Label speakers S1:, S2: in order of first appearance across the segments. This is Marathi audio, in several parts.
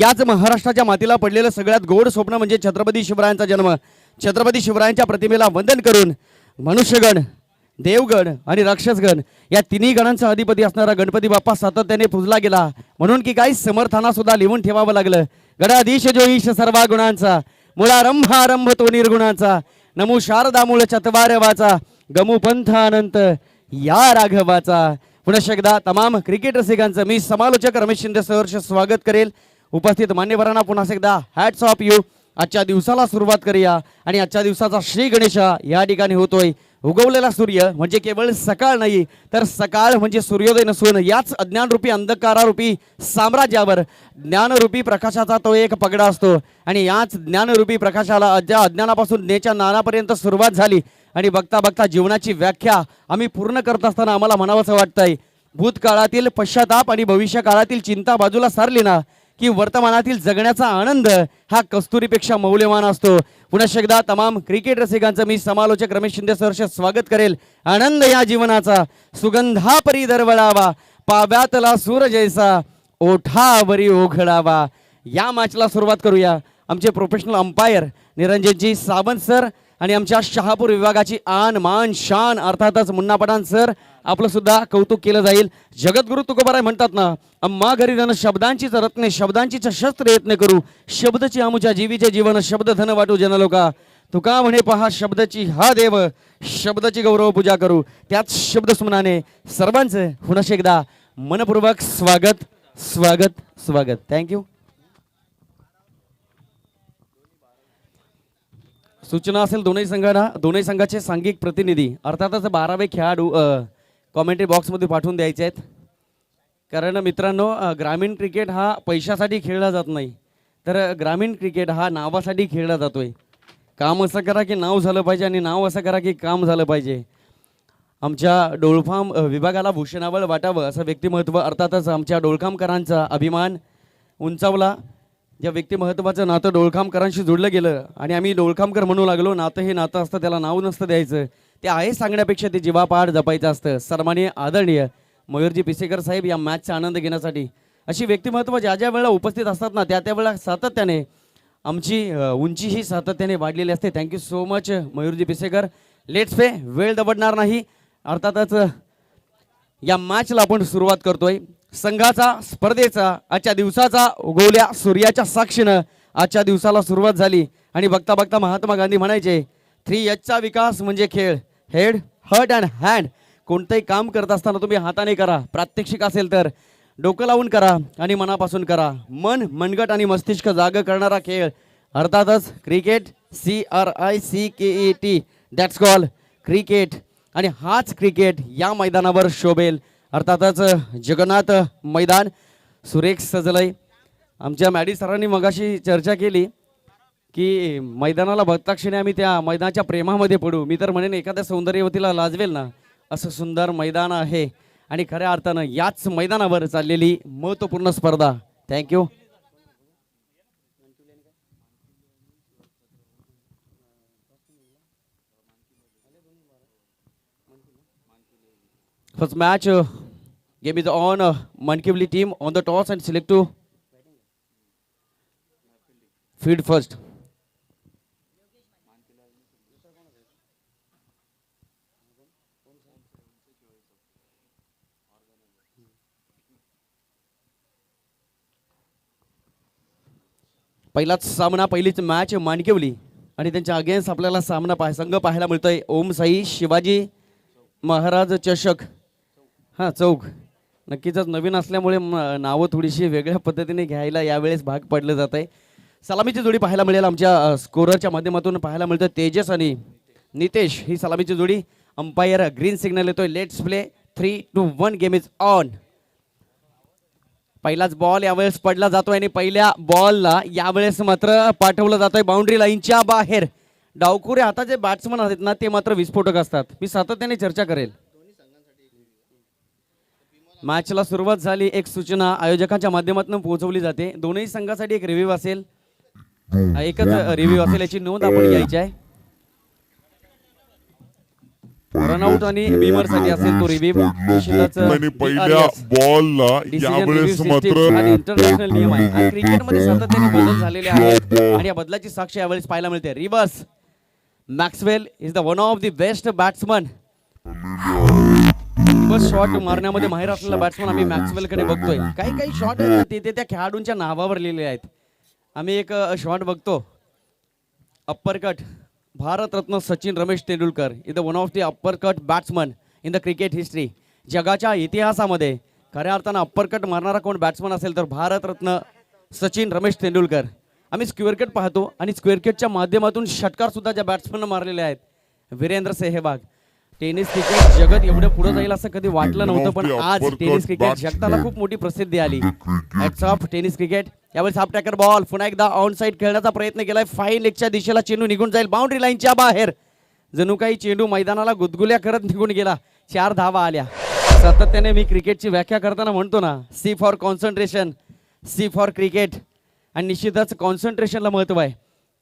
S1: याच महाराष्ट्राच्या मातीला पडलेलं सगळ्यात गोड स्वप्न म्हणजे छत्रपती शिवरायांचा जन्म. छत्रपती शिवरायांच्या प्रतिमेला वंदन करून मनुष्यगण, देवगण आणि राक्षसगण या तिन्ही गणांचा अधिपती असणारा गणपती बाप्पा सातत्याने पूजला गेला. म्हणून की काही समर्थांना सुद्धा लिहून ठेवावं लागलं. गणाधीश जो ईश सर्वा गुणांचा, मूळारंभ आरंभ तो निर्गुणांचा, नमो शारदा मूळ चत्वार वाचा, गमू पंथ अनंत या राघवाचा. पुन्हा एकदा तमाम क्रिकेट रसिकांचं मी समालोचक रमेश शिंदे सहर्ष स्वागत करेल. उपस्थित मान्यवरांना पुन्हा एकदा हॅट्स ऑफ यू. आजच्या दिवसाला सुरुवात करूया आणि आजच्या दिवसाचा श्री गणेशा या ठिकाणी होतोय. उगवलेला सूर्य म्हणजे केवळ सकाळ नाही तर सकाळ म्हणजे सूर्योदय नसून याच अज्ञानरूपी अंधकारारूपी साम्राज्यावर ज्ञानरूपी प्रकाशाचा तो एक पगडा असतो. आणि याच ज्ञानरूपी प्रकाशाला अज्ञानापासून नेच्या नानापर्यंत सुरुवात झाली. आणि बघता बघता जीवनाची व्याख्या आम्ही पूर्ण करत असताना आम्हाला म्हणावंसं वाटतंय, भूतकाळातील पश्चाताप आणि भविष्य काळातील चिंता बाजूला सारली ना की वर्तमानातील जगण्याचा आनंद हा कस्तुरीपेक्षा मौल्यवान असतो. पुन्हा एकदा तमाम क्रिकेट रसिकांचं मी समालोचक रमेश शिंदे सहर्ष स्वागत करेल. आनंद या जीवनाचा सुगंधा परी दरवळावा, पाव्यातला सूर जैसा ओठावरी ओघळावा. या मॅचला सुरुवात करूया. आमचे प्रोफेशनल अंपायर निरंजनजी सावंत सर आणि आमच्या शहापूर विभागाची आन मान शान अर्थातच मुन्ना पठाण सर, आपलं सुद्धा कौतुक केलं जाईल. जगद्गुरु तुकोबाराय म्हणतात ना, अम्मा घरी धन शब्दांचीच रत्ने, शब्दांचीच शस्त्र यत्न करू, शब्दची आमुच्या जीवीचे जीवन, शब्द धन वाटू जनलोका. तुका म्हणे पहा शब्दाची हा देव, शब्दाची गौरव पूजा करू. त्याच शब्द सुमनाने सर्वांचं पुन्हा एकदा मनपूर्वक स्वागत स्वागत स्वागत. थँक्यू. सूचना असेल दोन्ही संघांना, दोन्ही संघाचे सांघिक प्रतिनिधी अर्थातच 12वे खेळाडू कॉमेंट्री बॉक्समध्ये पाठवून द्यायचे आहेत. कारण मित्रांनो, ग्रामीण क्रिकेट हा पैशासाठी खेळला जात नाही, तर ग्रामीण क्रिकेट हा नावासाठी खेळला जातोय. काम असं करा की नाव झालं पाहिजे आणि नाव असं करा की काम झालं पाहिजे. आमच्या डोळफाम विभागाला भूषणावळ वाटावं असं व्यक्तिमत्व अर्थातच आमच्या डोळखामकरांचा अभिमान उंचावला. ज्या व्यक्तिमत्वाचं नातं डोळखामकरांशी जोडलं गेलं आणि आम्ही डोळखामकर म्हणू लागलो. नातं हे नातं असतं, त्याला नाव नसतं द्यायचं. ते आहे सांगण्यापेक्षा ते जीवापाड जपायचं असतं. सन्माननीय आदरणीय मयूरजी पिसेकर साहेब या मॅचचा आनंद घेण्यासाठी अशी व्यक्तिमत्व ज्या ज्या वेळेला उपस्थित असतात ना त्या वेळेला सातत्याने आमची उंची ही सातत्याने वाढलेली असते. Thank you so much Mayurji Pisekar. Let's pay, वेळ दबडणार नाही. अर्थातच या मॅचला आपण सुरुवात करतोय. संघाचा स्पर्धेचा आजच्या दिवसाचा उगवल्या सूर्याच्या साक्षीनं आजच्या दिवसाला सुरुवात झाली. आणि बघता बघता महात्मा गांधी म्हणायचे 3Hचा विकास म्हणजे खेळ, हेड, हर्ट अँड हँड. कोणतंही काम करत असताना तुम्ही हाताने करा, प्रात्यक्षिक असेल तर डोकं लावून करा आणि मनापासून करा. मन, मनगट आणि मस्तिष्क जाग करणारा खेळ अर्थातच cricket. CRICKET, that's call cricket. आणि हाच क्रिकेट या मैदानावर शोभेल. अर्थातच जगन्नाथ मैदान सुरेख सजलंय. आमच्या मॅडी सरांनी मगाशी चर्चा केली की मैदानाला बघता क्षणी आम्ही त्या मैदानाच्या प्रेमामध्ये पडू. मी तर म्हणेन एखाद्या सौंदर्यवतीला लाजवेल ना असं सुंदर मैदान आहे. आणि खऱ्या अर्थानं याच मैदानावर चाललेली महत्त्वपूर्ण स्पर्धा. Thank you. First match game is on. Mankivli team on the toss and select to field first. पहिलाच सामना, पहिलीच मॅच माणकिवली आणि त्यांच्या अगेन्स्ट आपल्याला सामना संघ पाहायला मिळतोय ओम साई शिवाजी महाराज चषक. हां, चौक नक्कीच नवीन असल्यामुळे नावं थोडीशी वेगळ्या पद्धतीने घ्यायला यावेळेस भाग पडलं जात आहे. सलामीची जोडी पाहायला मिळेल आमच्या स्कोररच्या माध्यमातून पाहायला मिळतं तेजस आणि नितेश ही सलामीची जोडी. अंपायर ग्रीन सिग्नल येतोय. Let's play. 3-1 game is on. पहिलाच बॉल यावेळेस पडला जातोय आणि पहिल्या बॉलला यावेळेस मात्र पाठवलं जातोय बाउंड्री लाईनच्या बाहेर. डावखुरे हाताचे बॅट्समन आहेत ना ते मात्र विस्फोटक असतात. मी सातत्याने चर्चा करेल. मॅचला सुरुवात झाली. एक सूचना आयोजकांच्या माध्यमातून पोहोचवली जाते. दोन्ही संघासाठी एक रिव्ह्यू असेल, एकच रिव्ह्यू असेल याची नोंद आपण घ्यायची आहे. रनआउट आणि बीमर साठी असेल तो रिव्ह्यू
S2: आणि पहिल्या बॉलला यावेळेस मात्र
S1: इंटरनॅशनल नियम आहे क्रिकेटमध्ये सातत्याने बदल झालेले आहेत आणि या बदलाची साक्ष यावेळेस पाहायला मिळते reverse Maxwell is the one of the best batsman reverse shot मारण्यामध्ये माहिर असलेला बॅट्समन आम्ही मॅक्सवेल कडे बघतोय काही काही शॉट ते त्या खेळाडूंच्या नावावर लिहिलेले आहेत आम्ही एक शॉट बघतो upper cut Bharat Ratna Sachin Ramesh Tendulkar is the one of the upper cut batsman in the cricket history जगाच्या इतिहासामध्ये खऱ्या अर्थानं अप्पर कट मारणारा कोण बॅट्समन असेल तर भारतरत्न सचिन रमेश तेंडुलकर आम्ही स्क्वेअर कट पाहतो आणि स्क्वेअर कटच्या माध्यमातून षटकार सुद्धा ज्या बॅट्समॅननं मारलेले आहेत वीरेंद्र सेहवाग टेनिस क्रिकेट जगत एवढं पुढे जाईल असं कधी वाटलं नव्हतं पण आज टेनिस क्रिकेट जगताला खूप मोठी प्रसिद्धी आली हॅट्स ऑफ टेनिस क्रिकेट यावेळेस हाफ टॅकर बॉल पुन्हा एकदा ऑन साइड खेळण्याचा प्रयत्न केलाय फाईन लेगच्या दिशेला चेंडू निघून जाईल बाउंड्री लाईनच्या बाहेर जणू काही चेंडू मैदानाला गुदगुल्या करत निघून गेला 4 धावा आल्या सातत्याने मी क्रिकेटची व्याख्या करताना म्हणतो ना C for concentration C for cricket आणि निश्चितच कॉन्सन्ट्रेशनला महत्व आहे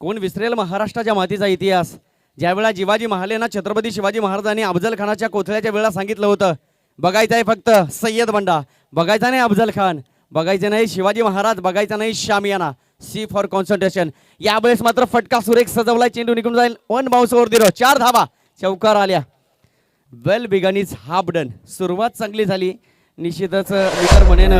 S1: कोण विसरेल महाराष्ट्राच्या मातीचा इतिहास ज्यावेळा जिवाजी महालेंना छत्रपती शिवाजी महाराजांनी अफजल खानाच्या कोथळ्याच्या वेळा सांगितलं होतं बघायचं आहे फक्त सय्यद बंडा बघायचा नाही अफजल खान बघायचं नाही शिवाजी महाराज बघायचा नाही शामियाना सी फॉर कॉन्सन्ट्रेशन यावेळेस मात्र फटका सुरेख सजवलाय चेंडू निघून जाईल 1 बाउन्स ओव्हर 0 4 धावा चौकार आल्या well begun is half done सुरुवात चांगली झाली निश्चितच मी तर म्हणेन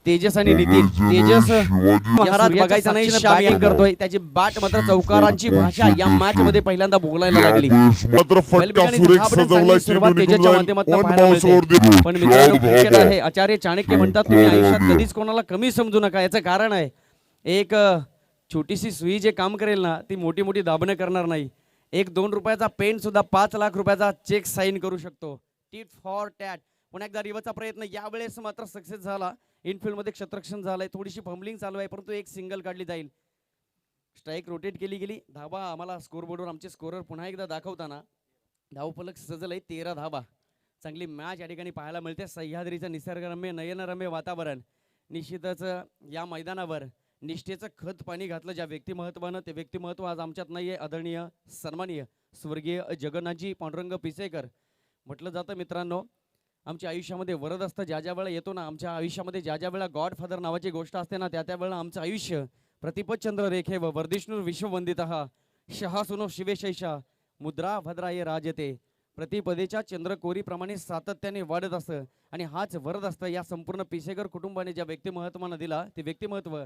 S1: तेजस आणि नितीन तेजस महाराज बघायचा नाही बॅटिंग करतोय त्याची बॅट मात्र चौकारांची भाषा या मॅच मध्ये पहिल्यांदा बोलायला लागली
S2: मात्र फटका सुरेख सजवलाय चेंडू निघून जाईल 1 बाउन्स ओव्हर
S1: पण मित्रांनो क्रिकेट आहे आचार्य चाणक्य म्हणतात तुम्ही आयुष्यात कधीच कोणाला कमी समजू नका याचं कारण आहे एक छोटीशी सुई जे काम करेल ना ती मोठी मोठी दाबणं करणार नाही 1-2 रुपयाचा पेन सुद्धा 5 लाख रुपयाचा चेक साईन करू शकतो टीट फॉर टॅट पुन्हा एकदा रिव्हरचा प्रयत्न यावेळेस मात्र सक्सेस झाला इनफिल्ड मध्ये क्षेत्ररक्षण झालंय थोडीशी फंबलिंग चालू आहे परंतु एक सिंगल काढली जाईल स्ट्राईक रोटेट केली गेली धावा आम्हाला स्कोरबोर्डवर आमचे स्कोरर पुन्हा एकदा दाखवताना धावफलक सजलंय 13 धावा चांगली मॅच या ठिकाणी पाहायला मिळते सह्याद्रीचं निसर्गरम्य नयनरम्य वातावरण निश्चितच या मैदानावर निष्ठेचं खत पाणी घातलं ज्या व्यक्तिमत्वानं ते व्यक्तिमत्व आज आमच्यात नाहीये आदरणीय सन्माननीय स्वर्गीय जगन्नाथजी पांडुरंग पिसेकर म्हटलं जातं मित्रांनो आमच्या आयुष्यामध्ये वरद असतं ज्या ज्या वेळा येतो ना आमच्या आयुष्यामध्ये ज्या ज्या वेळा गॉडफादर नावाची गोष्ट असते ना त्या वेळेला आमचं आयुष्य प्रतिपतचंद्र रेखे व वर्धिष्णुर विश्ववंदित शहासुनो शिवेशैषा मुद्रा भद्राये राजते प्रतिपदेच्या चंद्रकोरीप्रमाणे सातत्याने वाढत असतं आणि हाच वरद असतं या संपूर्ण पिसेकर कुटुंबाने ज्या व्यक्तिमत्वानं दिला ते व्यक्तिमत्व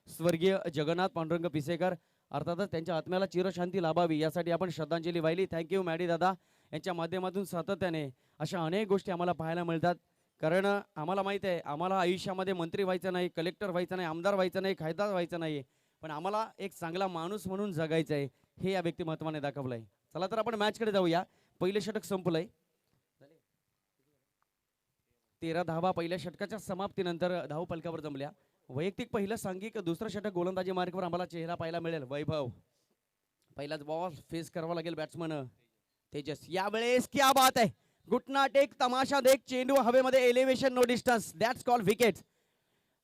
S1: स्वर्गीय जगन्नाथ पांडुरंग पिसेकर अर्थातच त्यांच्या आत्म्याला चिरशांती लाभावी यासाठी आपण श्रद्धांजली वाहिली थँक्यू मॅडी दादा यांच्या माध्यमातून सातत्याने अशा अनेक गोष्टी आम्हाला पाहायला मिळतात कारण आम्हाला माहिती आहे आम्हाला आयुष्यामध्ये मंत्री व्हायचं नाही कलेक्टर व्हायचं नाही आमदार व्हायचं नाही खासदार व्हायचं नाही पण आम्हाला एक चांगला माणूस म्हणून जगायचं आहे हे या व्यक्तिमत्वाने दाखवलं आहे चला तर आपण मॅचकडे जाऊया पहिले षटक संपलंय 13 धावा पहिल्या षटकाच्या समाप्तीनंतर धाव फलकावर जमल्या वैयक्तिक पहिलं सांघिक दुसरं षटक गोलंदाजी मार्गावर आम्हाला चेहरा पाहायला मिळेल वैभव पहिलाच बॉल फेस करावा लागेल बॅट्समन तेजस यावेळेस क्या बात आहे घुटना टेक तमाशा देख चेंडू हवेमध्ये elevation no distance that's call wicket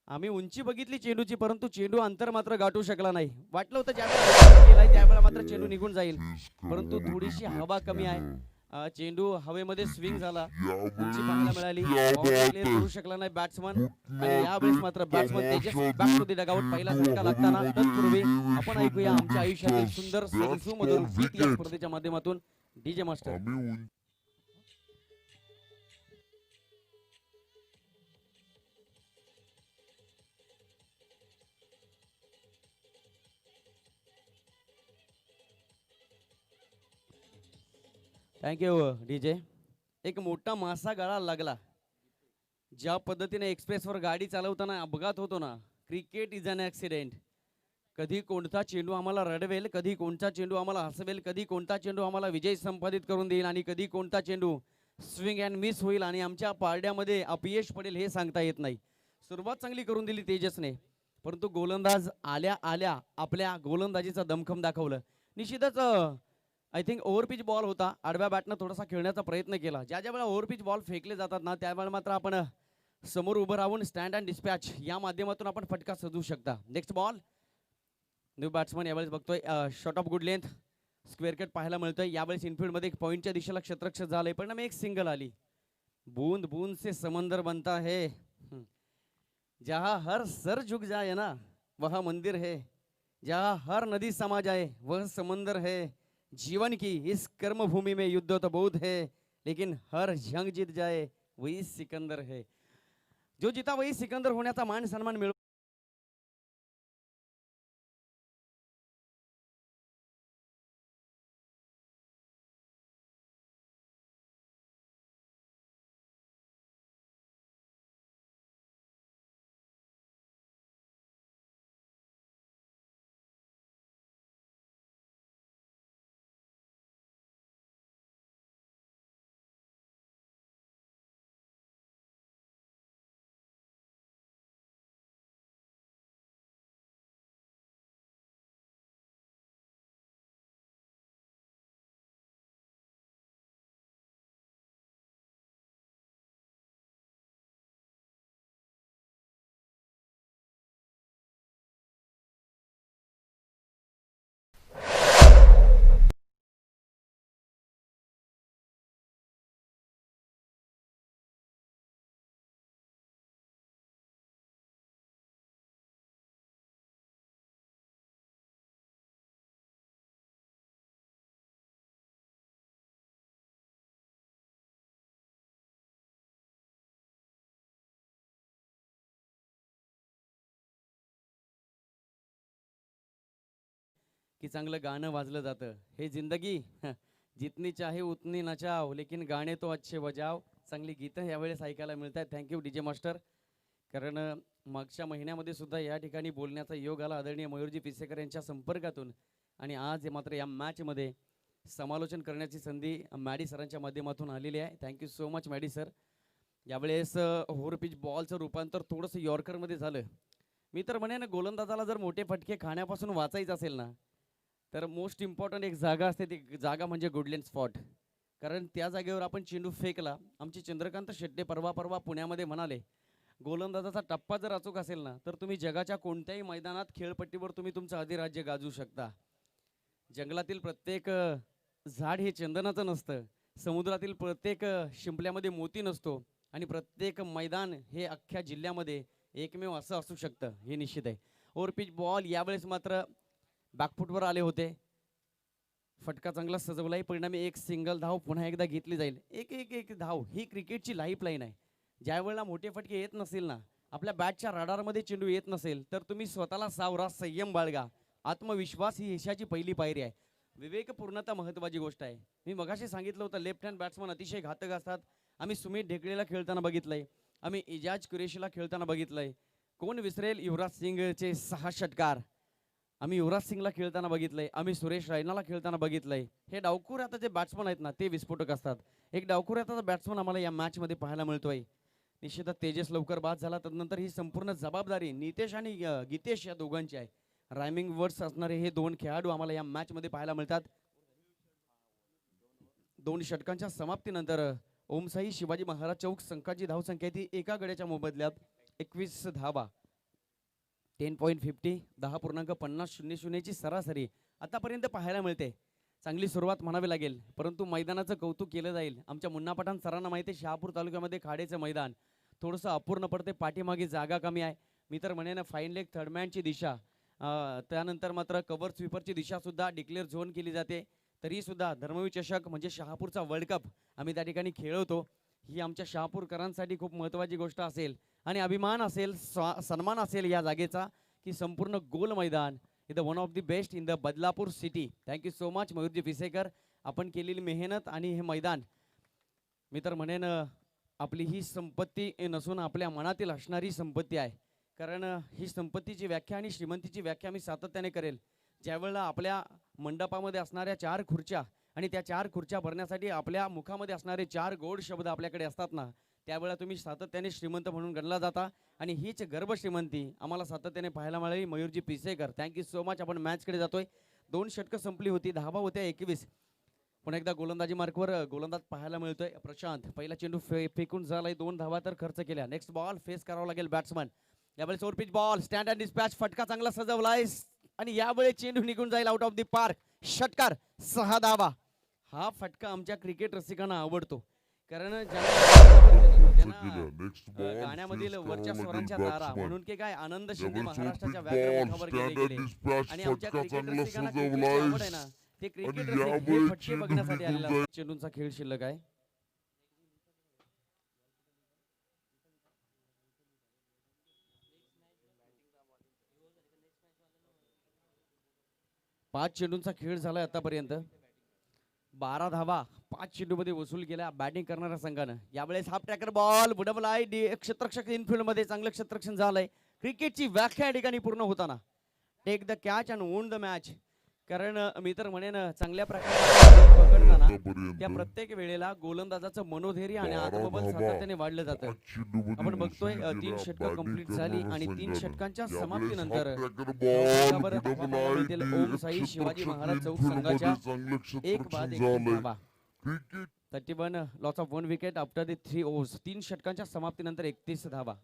S1: आम्ही उंची बघितली चेंडूची परंतु चेंडू अंतर मात्र गाठू शकला नाही वाटलं होतं ज्यावेळेला त्यावेळेला मात्र चेंडू निघून जाईल परंतु थोडीशी हवा कमी आहे चेंडू हवेमध्ये स्विंग झाला उंची पाहायला मिळाली क्लिअर करू शकला नाही बॅट्समन आणि यावेळेस मात्र batsman Tejas back to the dugout पहिला झटका लागताना तत्पूर्वी आपण ऐकूया आमच्या आयुष्यातील सुंदर सुमधुर गीत या स्पर्धेच्या माध्यमातून डीजे मास्टर थँक्यू डीजे एक मोठा मासा गळाला लागला ज्या पद्धतीने एक्सप्रेसवर गाडी चालवताना अपघात होतो ना क्रिकेट इज अन ॲक्सिडेंट कधी कोणता चेंडू आम्हाला रडवेल कधी कोणता चेंडू आम्हाला हसवेल कधी कोणता चेंडू आम्हाला विजय संपादित करून देईल आणि कधी कोणता चेंडू स्विंग अँड मिस होईल आणि आमच्या पारड्यामध्ये अपयश पडेल हे सांगता येत नाही सुरुवात चांगली करून दिली तेजसने परंतु गोलंदाज आल्या आल्या आपल्या गोलंदाजीचा दमखम दाखवलं निश्चितच आय थिंक ओव्हरपिच बॉल होता आडव्या बॅटनं थोडासा खेळण्याचा प्रयत्न केला ज्या ज्या वेळेला ओव्हरपिच बॉल फेकले जातात ना त्यावेळेला मात्र आपण समोर उभं राहून स्टँड अँड डिस्पॅच या माध्यमातून आपण फटका सजवू शकता नेक्स्ट बॉल न्यू बॅट्समन यावेळेस बघतोय shot of good length square cut पाहायला मिळतोय. यावेळेस इनफिल्डमध्ये एक पॉईंटच्या दिशेला क्षेत्ररक्षक झालंय, परिणामी एक सिंगल आली. बूंद बूंद से समंदर बनता है, जहां हर सर झुक जाए ना वह मंदिर है, जहां हर नदी समा जाए वह समंदर है. जीवन की इस कर्म भूमि में युद्ध तो बहुत है, लेकिन हर जंग जीत जाए वही सिकंदर है. जो जीता वही सिकंदर होण्याचा मान सन्मान मिळव. की चांगलं गाणं वाजलं जातं. हे जिंदगी जितनी चाहे उतनी नचाव, लेकिन गाणे तो अच्छे बजाव. चांगली गीतं यावेळेस ऐकायला मिळत आहेत. Thank you DJ master. कारण मागच्या महिन्यामध्ये सुद्धा या ठिकाणी बोलण्याचा योग आला आदरणीय मयूरजी पिसेकर यांच्या संपर्कातून, आणि आज मात्र या मॅचमध्ये समालोचन करण्याची संधी मॅडी सरांच्या माध्यमातून आलेली आहे. Thank you so much Maddy sir. यावेळेस ओव्हर पिच बॉलचं रूपांतर थोडंसं यॉर्करमध्ये झालं. मी तर म्हणेन गोलंदाजाला जर मोठे फटके खाण्यापासून वाचायचं असेल ना, तर मोस्ट इम्पॉर्टंट एक जागा असते, ती जागा म्हणजे गुडलँड स्पॉट. कारण त्या जागेवर आपण चेंडू फेकला. आमचे चंद्रकांत शेट्टे परवा पुण्यामध्ये म्हणाले, गोलंदाजाचा टप्पा जर अचूक असेल ना, तर तुम्ही जगाच्या कोणत्याही मैदानात खेळपट्टीवर तुम्ही तुमचं अधिराज्य गाजवू शकता. जंगलातील प्रत्येक झाड हे चंदनाचं नसतं, समुद्रातील प्रत्येक शिंपल्यामध्ये मोती नसतो, आणि प्रत्येक मैदान हे अख्ख्या जिल्ह्यामध्ये एकमेव असं असू शकतं, हे निश्चित आहे. ओव्हर पिच बॉल यावेळेस मात्र बॅकफुटवर आले होते. फटका चांगला सजवलाय, परिणामी एक सिंगल धाव पुन्हा एकदा घेतली जाईल. एक एक एक धाव ही क्रिकेटची लाईफलाईन आहे. ज्या वेळेला मोठे फटके येत नसेल ना, आपल्या बॅटच्या राडारमध्ये चेंडू येत नसेल, तर तुम्ही स्वतःला सावरा, संयम बाळगा. आत्मविश्वास ही यशाची पहिली पायरी आहे. विवेकपूर्णता महत्त्वाची गोष्ट आहे. मी मगाशी सांगितलं होतं, लेफ्ट हँड बॅट्समन अतिशय घातक असतात. आम्ही सुमित ढेकळेला खेळताना बघितलंय, आम्ही इजाज कुरेशीला खेळताना बघितलंय. कोण विसरेल युवराज सिंगचे 6 षटकार. आम्ही युवराज सिंगला खेळताना बघितलंय, आम्ही सुरेश रैनाला खेळताना बघितलंय. हे डावखुऱ्याचे जे बॅट्समन आहेत ना, ते विस्फोटक असतात. एक डावखुऱ्याचा बॅट्समन आम्हाला या मॅचमध्ये पाहायला मिळतोय. निश्चितच तेजस लवकर बाद झाला, तदनंतर ही संपूर्ण जबाबदारी नितेश आणि गीतेश या दोघांची आहे. रायमिंग वर्ड्स असणारे हे 2 खेळाडू आम्हाला या मॅचमध्ये पाहायला मिळतात. 2 षटकांच्या समाप्तीनंतर ओमसाई शिवाजी महाराज चौक संघाची धावसंख्या ती एका गड्याच्या मोबदल्यात 21 धावा. 10.50 10.50 ची सरासरी आतापर्यंत पाहायला मिळते. चांगली सुरुवात म्हणावी लागेल, परंतु मैदानाचं कौतुक केलं जाईल. आमच्या मुन्ना पठाण सरांना माहिती आहे, शहापूर तालुक्यामध्ये खाडेचं मैदान थोडंसं अपूर्ण पडते, पाठीमागे जागा कमी आहे. मी तर म्हणेन फाईन लेग थर्डमॅनची दिशा, त्यानंतर मात्र कव्हर स्वीपरची दिशा सुद्धा डिक्लेअर झोन केली जाते. तरी सुद्धा धर्मवीर चषक म्हणजे शहापूरचा वर्ल्ड कप आम्ही त्या ठिकाणी खेळवतो. ही आमच्या शहापूरकरांसाठी खूप महत्त्वाची गोष्ट असेल, आणि अभिमान असेल, सन्मान असेल या जागेचा, की संपूर्ण गोल मैदान इथं one of the best in the Badlapur city. Thank you so much Mayurji Pisekar. आपण केलेली मेहनत आणि हे मैदान, मी तर म्हणेन आपली ही संपत्ती नसून आपल्या मनातील असणारी संपत्ती आहे. कारण ही संपत्तीची व्याख्या आणि श्रीमंतीची व्याख्या मी सातत्याने करेल. ज्यावेळेला आपल्या मंडपामध्ये असणाऱ्या 4 खुर्च्या आणि त्या 4 खुर्च्या भरण्यासाठी आपल्या मुखामध्ये असणारे 4 गोड शब्द आपल्याकडे असतात ना, त्यावेळेला तुम्ही सातत्याने श्रीमंत म्हणून गणला जाता, आणि हीच गर्भ श्रीमंती आम्हाला सातत्याने पाहायला मिळाली. Mayurji पिसेकर, thank you so much. आपण मॅचकडे जातोय. 2 षटकं संपली होती, धावा होत्या 21. पुन्हा एकदा गोलंदाजी मार्कवर गोलंदाज पाहायला मिळतोय प्रशांत. पहिला चेंडू फेकून झालाय, 2 धावा तर खर्च केल्या. नेक्स्ट बॉल फेस करावा लागेल बॅट्समन. यावेळेस over pitch ball, stand and dispatch, फटका चांगला सजवलाय, आणि यावेळी चेंडू निघून जाईल आउट ऑफ द पार्क. षटकार 6 धावा. हा फटका आमच्या क्रिकेट रसिकांना आवडतो कारण गाण्यामधील वरच्या स्वरांच्या तारा म्हणून की काय आनंद शिंदे महाराष्ट्राच्या व्याघ्रपीठावर गेले गेले आणि आमच्या क्रिकेट रसिकांना क्रिकेटची आवड आहे ना ते क्रिकेट रसिक हे फटके बघण्यासाठी आलेला असतात. चेंडूचा खेळ शिल्लक आहे. पाच चेंडूंचा खेळ झालाय आतापर्यंत. 12 धावा 5 चेंडूमध्ये वसूल केल्या बॅटिंग करणाऱ्या संघानं. यावेळेस हाफ ट्रॅकर बॉल बुडवलाय. क्षेत्ररक्षक इनफिल्ड मध्ये चांगलं क्षेत्ररक्षण झालंय. क्रिकेटची व्याख्या या ठिकाणी पूर्ण होताना take the catch and own the match. कारण मी तर म्हणेन चांगल्या प्रकारे पकडताना त्या प्रत्येक वेळेला गोलंदाजाचं मनोधैर्य आणि आत्मबल सातत्याने वाढलं जातं. आपण बघतोय 3 षटकं कंप्लीट झाली आणि 3 षटकांच्या समाप्तीनंतर ओम साई शिवाजी महाराज चौक संघाच्या 1-1 धावा. 31 loss of 1 wicket after the 3 overs. 3 षटकांच्या समाप्तीनंतर 31 धावा.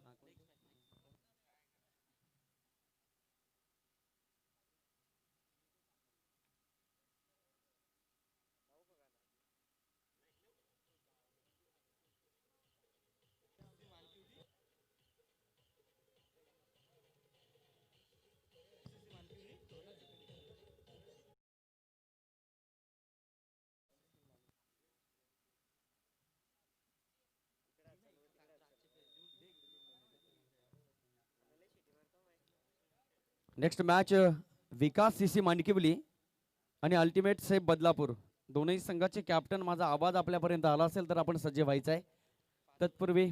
S1: नेक्स्ट मॅच विकास सीसी मांडकिवली आणि अल्टिमेट सेफ बदलापूर. दोनही संघाचे कॅप्टन माझा आवाज आपल्यापर्यंत आला असेल तर आपण सज्ज व्हायचं आहे. तत्पूर्वी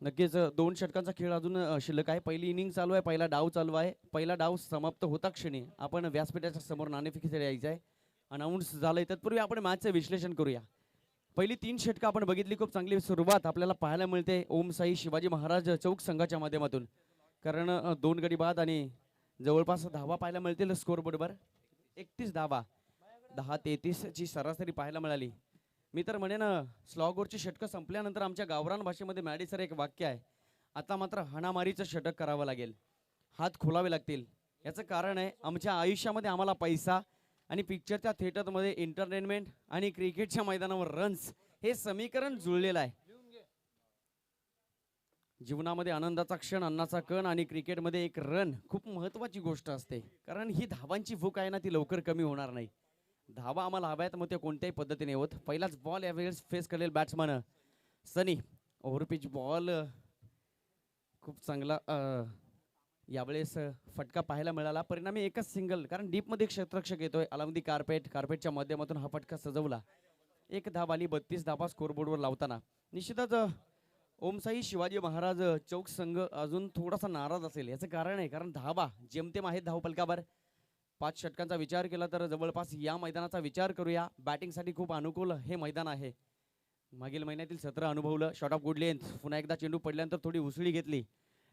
S1: नक्कीच 2 षटकांचा खेळ अजून शिल्लक आहे. पहिली इनिंग चालू आहे. पहिला डाव चालू आहे. पहिला डाव समाप्त होता क्षणी आपण व्यासपीठाच्या समोर नाणेफेकीसाठी यायचं आहे. अनाऊन्स झालंय. तत्पूर्वी आपण मॅचचं विश्लेषण करूया. पहिली 3 षटकं आपण बघितली. खूप चांगली सुरुवात आपल्याला पाहायला मिळते ओम साई शिवाजी महाराज चौक संघाच्या माध्यमातून. कारण 2 गडी बाद आणि जवळपास धावा पाहायला मिळतील स्कोरबोर्डवर. 31 धावा 10-33 ची सरासरी पाहायला मिळाली. मी तर म्हणेन स्लॉगवरची षटकं संपल्यानंतर आमच्या गावरान भाषेमध्ये मॅडी सर एक वाक्य आहे, आता मात्र हाणामारीचं षटक करावं लागेल, हात खोलावे लागतील. याचं कारण आहे आमच्या आयुष्यामध्ये आम्हाला पैसा आणि पिक्चरच्या थिएटरमध्ये एंटरटेनमेंट आणि क्रिकेटच्या मैदानावर रन्स हे समीकरण जुळलेलं आहे. जीवनामध्ये आनंदाचा क्षण, अन्नाचा कण आणि क्रिकेटमध्ये एक रन खूप महत्त्वाची गोष्ट असते. कारण ही धावांची भूक आहे ना ती लवकर कमी होणार नाही. धावा आम्हाला हव्यात मग ते कोणत्याही पद्धतीने होत. पहिलाच बॉल यावेळेस फेस करेल बॅट्समन सनी. ओव्हरपिच बॉल खूप चांगला यावेळेस फटका पाहायला मिळाला. परिणामी एकच सिंगल, कारण डीपमध्ये क्षेत्ररक्षक येतोय अलाउंदी कार्पेटच्या माध्यमातून हा फटका सजवला. 1 धाव आली. 32 धावा स्कोरबोर्डवर लावताना निश्चितच ओमसाई शिवाजी महाराज चौक संघ अजून थोडासा नाराज असेल. याचं कारण आहे कारण धावा जेमतेम आहेत धावपलकावर. 5 षटकांचा विचार केला तर जवळपास या मैदानाचा विचार करूया. बॅटिंगसाठी खूप अनुकूल हे मैदान आहे. मागील महिन्यातील 17 अनुभवलं. Shot of good length. पुन्हा एकदा चेंडू पडल्यानंतर थोडी उसळी घेतली.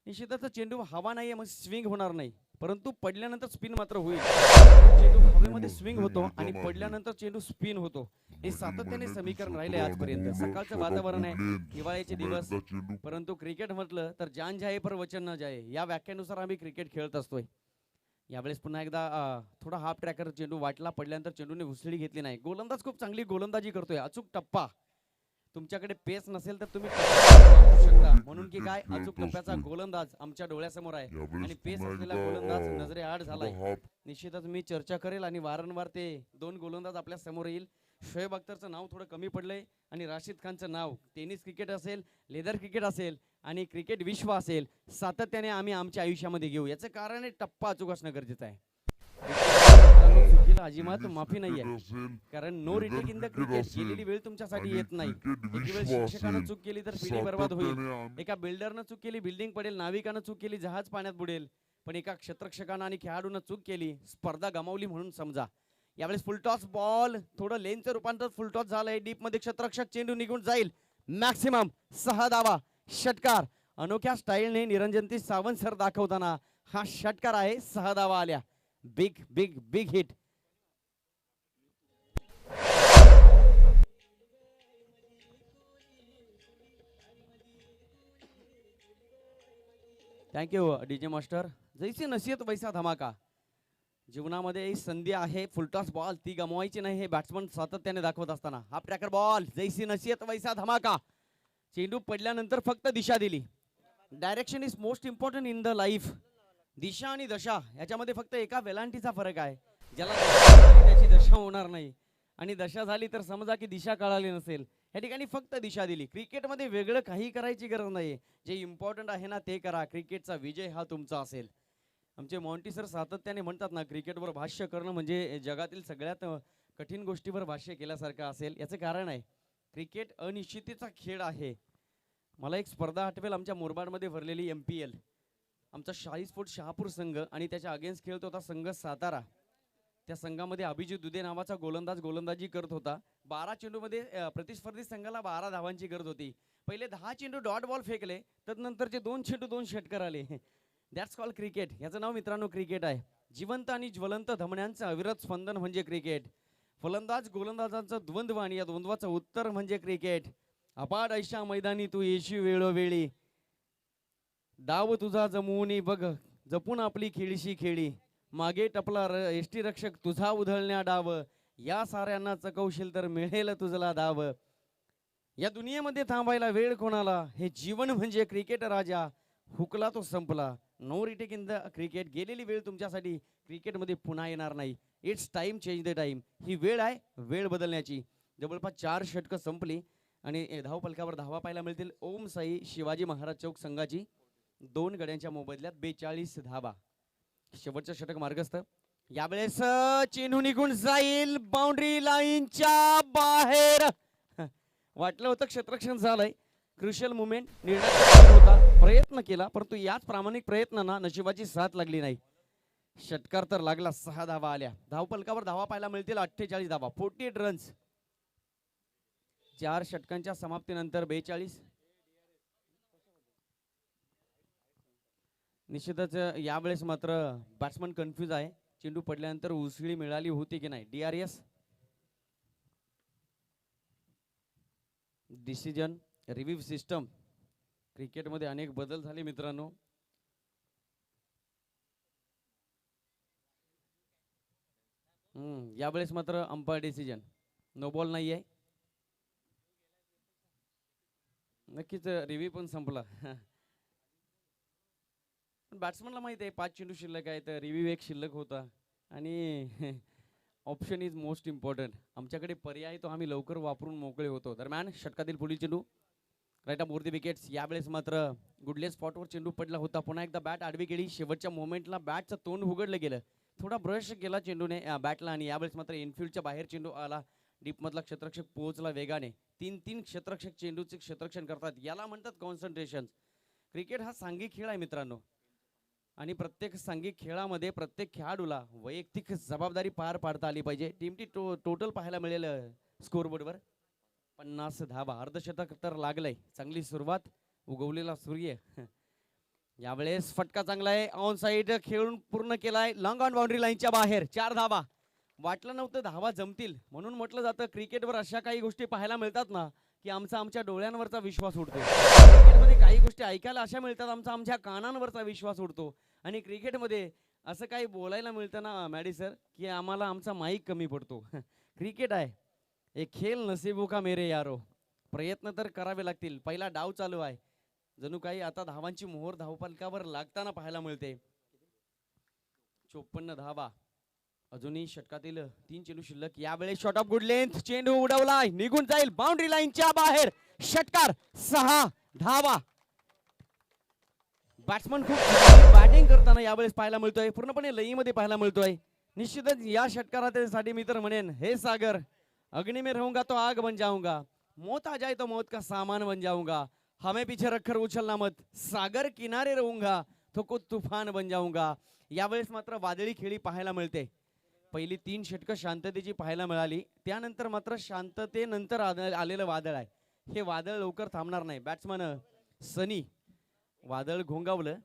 S1: निश्चितच चेंडू हवा नाहीये मग स्विंग होणार नाही, परंतु पडल्यानंतर स्पिन मात्र होईल. चेंडू हवेमध्ये स्विंग होतो आणि पडल्यानंतर चेंडू स्पिन होतो. हे सातत्याने समीकरण राहिले आजपर्यंत. सकाळचं वातावरण आहे, हिवाळ्याचे दिवस, परंतु क्रिकेट म्हटलं तर जान जाये पर वचन न जाये या व्याख्येनुसार आम्ही क्रिकेट खेळत असतोय. यावेळेस पुन्हा एकदा थोडा हाफ ट्रॅकर चेंडू वाटला, पडल्यानंतर चेंडूने उसळी घेतली नाही. गोलंदाज खूप चांगली गोलंदाजी करतोय. अचूक टप्पा. तुमच्याकडे पेस नसेल तर तुम्ही शकता, म्हणून की काय अचूक टप्प्याचा गोलंदाज आमच्या डोळ्यासमोर आहे आणि पेस असलेला गोलंदाज नजरे आड झालाय. निश्चितच मी चर्चा करेल आणि वारंवार ते 2 गोलंदाज आपल्या समोर येईल. शोएब अख्तरचं नाव थोडं कमी पडलंय आणि राशिद खानचं नाव. टेनिस क्रिकेट असेल, लेदर क्रिकेट असेल आणि क्रिकेट विश्व असेल, सातत्याने आम्ही आमच्या आयुष्यामध्ये घेऊ. याचं कारण आहे टप्पा अचूक असणं गरजेचं आहे. चुकीला अजिबात माफी नाहीये, कारण no retake in the cricket. गेलेली वेळ तुमच्यासाठी येत नाही. एक वेळ शिक्षकानं चूक केली तर पिढी बर्बाद होईल. एका बिल्डरनं चूक केली बिल्डिंग पडेल, नाविकानं चूक केली जहाज पाण्यात बुडेल, पण एका क्षेत्ररक्षकानं आणि खेळाडूनं चूक केली स्पर्धा गमावली म्हणून समजा. यावेळेस फुलटॉस बॉल, थोडं लेनचं रूपांतर फुलटॉस झालंय. डीप मध्ये क्षेत्ररक्षक, चेंडू निघून जाईल. मॅक्सिमम 6 धावा. षटकार अनोख्या स्टाईलने निरंजनती सावंत सर दाखवताना हा षटकार आहे. 6 धावा आल्या. Big big big hit. Thank you DJ master. जैसी नसीहत वैसा धमाका. जीवनामध्ये ही संधी आहे, फुलटॉस बॉल ती गमवायची नाही हे बॅट्समन सातत्याने दाखवत असताना. हाफ ट्रॅकर बॉल, जैसी नसीहत वैसा धमाका. चेंडू पडल्यानंतर फक्त दिशा दिली. Direction is most important in the life. दिशा आणि दशा याच्यामध्ये फक्त एका वेलांटीचा फरक आहे. ज्याला दशा झाली त्याची दशा होणार नाही, आणि दशा झाली तर समजा की दिशा कळाली नसेल. या ठिकाणी फक्त दिशा दिली. क्रिकेटमध्ये वेगळं काही करायची गरज नाही. जे इम्पॉर्टंट आहे ना ते करा. क्रिकेटचा विजय हा तुमचा असेल. आमचे मॉन्टी सर सातत्याने म्हणतात ना, क्रिकेटवर भाष्य करणं म्हणजे जगातील सगळ्यात कठीण गोष्टीवर भाष्य केल्यासारखं असेल. याचं कारण आहे, क्रिकेट अनिश्चिततेचा खेळ आहे. मला एक स्पर्धा आठवेल, आमच्या मुरबाडमध्ये भरलेली MPL. आमचा 40 फूट शहापूर संघ आणि त्याच्या अगेन्स्ट खेळत होता संघ सातारा. त्या संघामध्ये अभिजित दुधे नावाचा गोलंदाज गोलंदाजी करत होता. 12 चेंडूमध्ये प्रतिस्पर्धी संघाला 12 धावांची गरज होती. पहिले 10 चेंडू डॉट बॉल फेकले, तदनंतरचे 2 चेंडू 2 षटकार आले. That's call cricket. याचं नाव मित्रांनो क्रिकेट आहे. जिवंत आणि ज्वलंत धमन्यांचं अविरत स्पंदन म्हणजे क्रिकेट. फलंदाज गोलंदाजांचं द्वंद्व आणि या द्वंद्वाचं उत्तर म्हणजे क्रिकेट. अपाट ऐशा मैदानी तू येशी वेळोवेळी, डाव तुझा जमवून बघ जपून आपली खेळीशी खेळी. मागे टपला एष्टी रक्षक तुझा उधळण्या डाव, या साऱ्यांना चकवशील तर मिळेल तुझला दाव. या दुनियेमध्ये थांबायला वेळ कोणाला, हे जीवन म्हणजे क्रिकेट राजा. हुकला तो संपला. No retake in the cricket. गेलेली वेळ तुमच्यासाठी क्रिकेटमध्ये पुन्हा येणार नाही. It's time change the time. ही वेळ आहे वेळ बदलण्याची. जवळपास 4 षटकं संपली आणि धावफलकावर धावा पाहायला मिळतील. ओम साई शिवाजी महाराज चौक संघाची 2 गड्यांच्या मोबदल्यात 42 धावा. शेवटचं षटक मार्गस्थ. यावेळेस चेंडू निघून जाईल बाउंड्री लाईनच्या बाहेर. वाटलं होतं क्षेत्ररक्षण झालंय. क्रुशियल मुवमेंट निर्णय होता. प्रयत्न केला, परंतु याच प्रामाणिक प्रयत्नांना नशिबाची साथ लागली नाही. षटकार तर लागला. 6 धावा आल्या. धावफलकावर धावा पाहायला मिळतील 48 धावा. 48 रन्स. 4 षटकांच्या समाप्तीनंतर 42. निश्चितच यावेळेस मात्र बॅट्समन कन्फ्यूज आहे. चेंडू पडल्यानंतर उसळी मिळाली होती की नाही. DRS decision review system. क्रिकेटमध्ये अनेक बदल झाले मित्रांनो. यावेळेस मात्र अंपायर डिसिजन. नो बॉल नाही आहे. नक्कीच रिव्ह्यू पण संपला. बॅट्समनला माहिती आहे 5 चेंडू शिल्लक आहे, तर रिव्ह्यू एक शिल्लक होता आणि ऑप्शन इज मोस्ट इम्पॉर्टंट. आमच्याकडे पर्याय तो आम्ही लवकर वापरून मोकळे होतो. दरम्यान षटकातील पुढील चेंडू right up over the wickets. यावेळेस मात्र गुडले स्पॉटवर चेंडू पडला होता. पुन्हा एकदा बॅट आडवी केली. शेवटच्या मोमेंटला बॅटचं तोंड उघडलं गेलं. थोडा ब्रश केला चेंडूने बॅटला आणि यावेळेस मात्र इनफिल्डच्या बाहेर चेंडू आला. डीपमधला क्षेत्ररक्षक पोहोचला वेगाने. 3 क्षेत्ररक्षक चेंडूचे क्षेत्ररक्षण करतात. याला म्हणतात कॉन्सन्ट्रेशन. क्रिकेट हा सांघिक खेळ आहे मित्रांनो, आणि प्रत्येक सांघिक खेळामध्ये प्रत्येक खेळाडूला वैयक्तिक जबाबदारी पार पाडता आली पाहिजे. टीमची टोटल पाहायला मिळेल स्कोरबोर्डवर 50 धावा. अर्धशतक तर लागलंय. चांगली सुरुवात. उगवलेला सूर्य. यावेळेस फटका चांगला आहे. ऑन साइड खेळून पूर्ण केलाय. लॉंग ऑन बाउंड्री लाईनच्या बाहेर 4 धावा. वाटलं नव्हतं धावा जमतील, म्हणून म्हटलं जातं क्रिकेटवर अशा काही गोष्टी पाहायला मिळतात ना की आमच्या डोळ्यांवरचा विश्वास उडतो. क्रिकेटमध्ये काही गोष्टी ऐकायला अशा मिळतात आमच्या कानांवरचा विश्वास उडतो. आणि क्रिकेटमध्ये असं काही बोलायला मिळतं ना मॅडी सर, की आम्हाला आमचा माईक कमी पडतो. क्रिकेट आहे एक खेळ नसीबो का मेरे यारो. प्रयत्न तर करावे लागतील. पहिला डाव चालू आहे. जणू काही आता धावांची मोहर धावफलकावर लागताना पाहायला मिळते. 54 धावा. अजूनही षटकातील 3 चेंडू शिल्लक. यावेळेस शॉट ऑफ गुड लेंथ. चेंडू उडवलाय, निघून जाईल बाउंड्री लाईनच्या बाहेर. षटकार. 6 धावा. बॅट्समन खूप बॅटिंग करताना यावेळेस पाहायला मिळतोय. पूर्णपणे लईमध्ये पाहायला मिळतोय. निश्चितच या षटकारासाठी मी तर म्हणेन, हे सागर अग्नि में रहूंगा तो आग बन जाऊंगा, मौत आ जाए तो मौत का सामान बन जाऊंगा, हमें पीछे रखकर उछलना मत, सागर किनारे रहूंगा तो कुछ तूफान बन जाऊंगा. यावेळेस मात्र वादळी खेळी पाहायला मिळते. पहिली 3 षटकं शांततेची पाहायला मिळाली. त्यानंतर मात्र शांततेनंतर आलेलं वादळ आहे. हे वादळ लवकर थांबणार नाही. बॅट्समन सनी वादळ घोंगावलं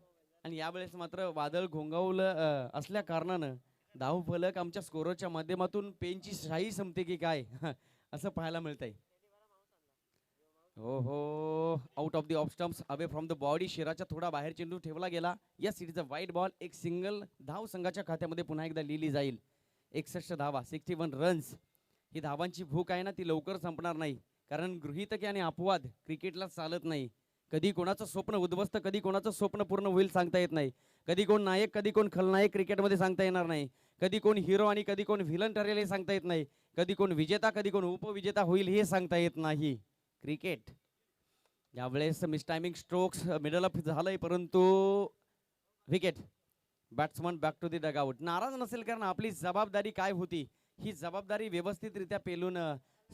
S1: आणि यावेळेस मात्र वादळ घोंगावलं असल्या कारणानं धावफलक आमच्या स्कोरच्या माध्यमातून पेनची शाही संपते की काय असं पाहायला मिळतंय. हो हो, out of the off stumps, away from the body, शिराच्या थोडा बाहेर चेंडू ठेवला गेला. यस, इट इज अ वाईट बॉल. एक सिंगल धाव संघाच्या खात्यामध्ये पुन्हा एकदा लिहिली जाईल. 61 धावा, 61 रन्स. ही धावांची भूक आहे ना, ती लवकर संपणार नाही, कारण गृहीतके आणि अपवाद क्रिकेटला चालत नाही. कधी कोणाचं स्वप्न उद्ध्वस्त, कधी कोणाचं स्वप्न पूर्ण होईल सांगता येत नाही. कधी कोण नायक, कधी कोण खलनायक क्रिकेटमध्ये सांगता येणार नाही. कधी कोण हिरो आणि कधी कोण व्हिलन ठरेल हे सांगता येत नाही. कधी कोण विजेता, कधी कोण उपविजेता होईल हे सांगता येत नाही. क्रिकेट यावेळेस मिसटायमिंग स्ट्रोक्स मिडल अप झालंय, परंतु wicket. Batsman back to the dugout. नाराज नसेल, कारण आपली जबाबदारी काय होती ही जबाबदारी व्यवस्थितरित्या पेलून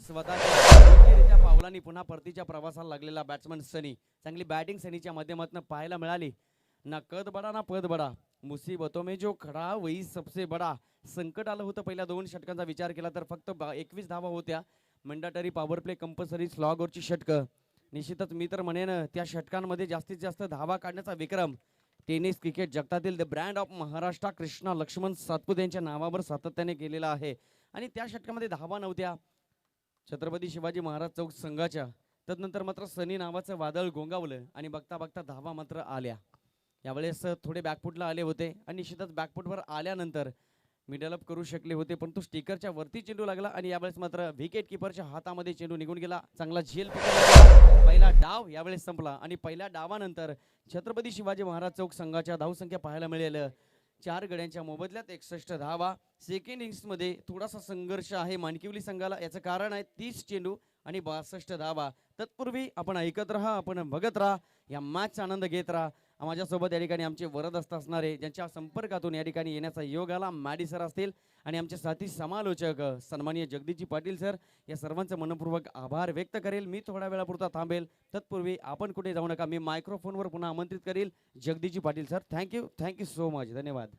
S1: स्वतःच्या पावलांनी पुन्हा परतीच्या प्रवासाला लागलेला बॅट्समन सनी. चांगली बॅटिंग सनीच्या माध्यमातून पाहायला मिळाली. ना कद बडा ना पद बडा, मुसीबतों में जो खडा वही सबसे बडा. संकट आलं होतं पहिल्या 2 षटकांचा विचार केला तर फक्त 21 धावा होत्या. मंडाटरी पॉवर प्ले कंपल्सरी स्लॉगवरची षटकं. निश्चितच मी तर म्हणेन त्या षटकांमध्ये जास्तीत जास्त धावा काढण्याचा विक्रम टेनिस क्रिकेट जगतातील the brand of Maharashtra Krishna Laxman Satpute यांच्या नावावर सातत्याने केलेला आहे. आणि त्या षटकामध्ये धावा नव्हत्या छत्रपती शिवाजी महाराज चौक संघाच्या. तदनंतर मात्र सनी नावाचं वादळ गोंगावलं आणि बघता बघता धावा मात्र आल्या. यावेळेस थोडे बॅकफुटला आले होते आणि निश्चितच बॅकफुटवर आल्यानंतर मिडल अप करू शकले होते, परंतु स्टिकरच्या वरती चेंडू लागला आणि यावेळेस मात्र विकेट किपरच्या हातामध्ये चेंडू निघून गेला. चांगला झेल पहिला डाव यावेळेस संपला आणि पहिल्या डावानंतर छत्रपती शिवाजी महाराज चौक संघाच्या धावसंख्या पाहायला मिळेल 4 गड्यांच्या मोबदल्यात 61 धावा. सेकंड इनिंग्समध्ये थोडासा संघर्ष आहे मानकिवली संघाला. याचं कारण आहे 30 चेंडू आणि 62 धावा. तत्पूर्वी आपण ऐकत राहा, आपण बघत राहा, या मॅचचा आनंद घेत राहा. माझ्यासोबत या ठिकाणी आमचे वरद असणारे ज्यांच्या संपर्कातून या ठिकाणी येण्याचा योग आला, मॅडी सर असतील आणि आमचे साथी समालोचक सन्माननीय जगदीशजी पाटील सर, या सर्वांचं मनपूर्वक आभार व्यक्त करेल. मी थोड्या वेळापुरता थांबेल. तत्पूर्वी आपण कुठे जाऊ नका, मी मायक्रोफोनवर पुन्हा आमंत्रित करील Jagdishji Patil sir. Thank you so much. धन्यवाद.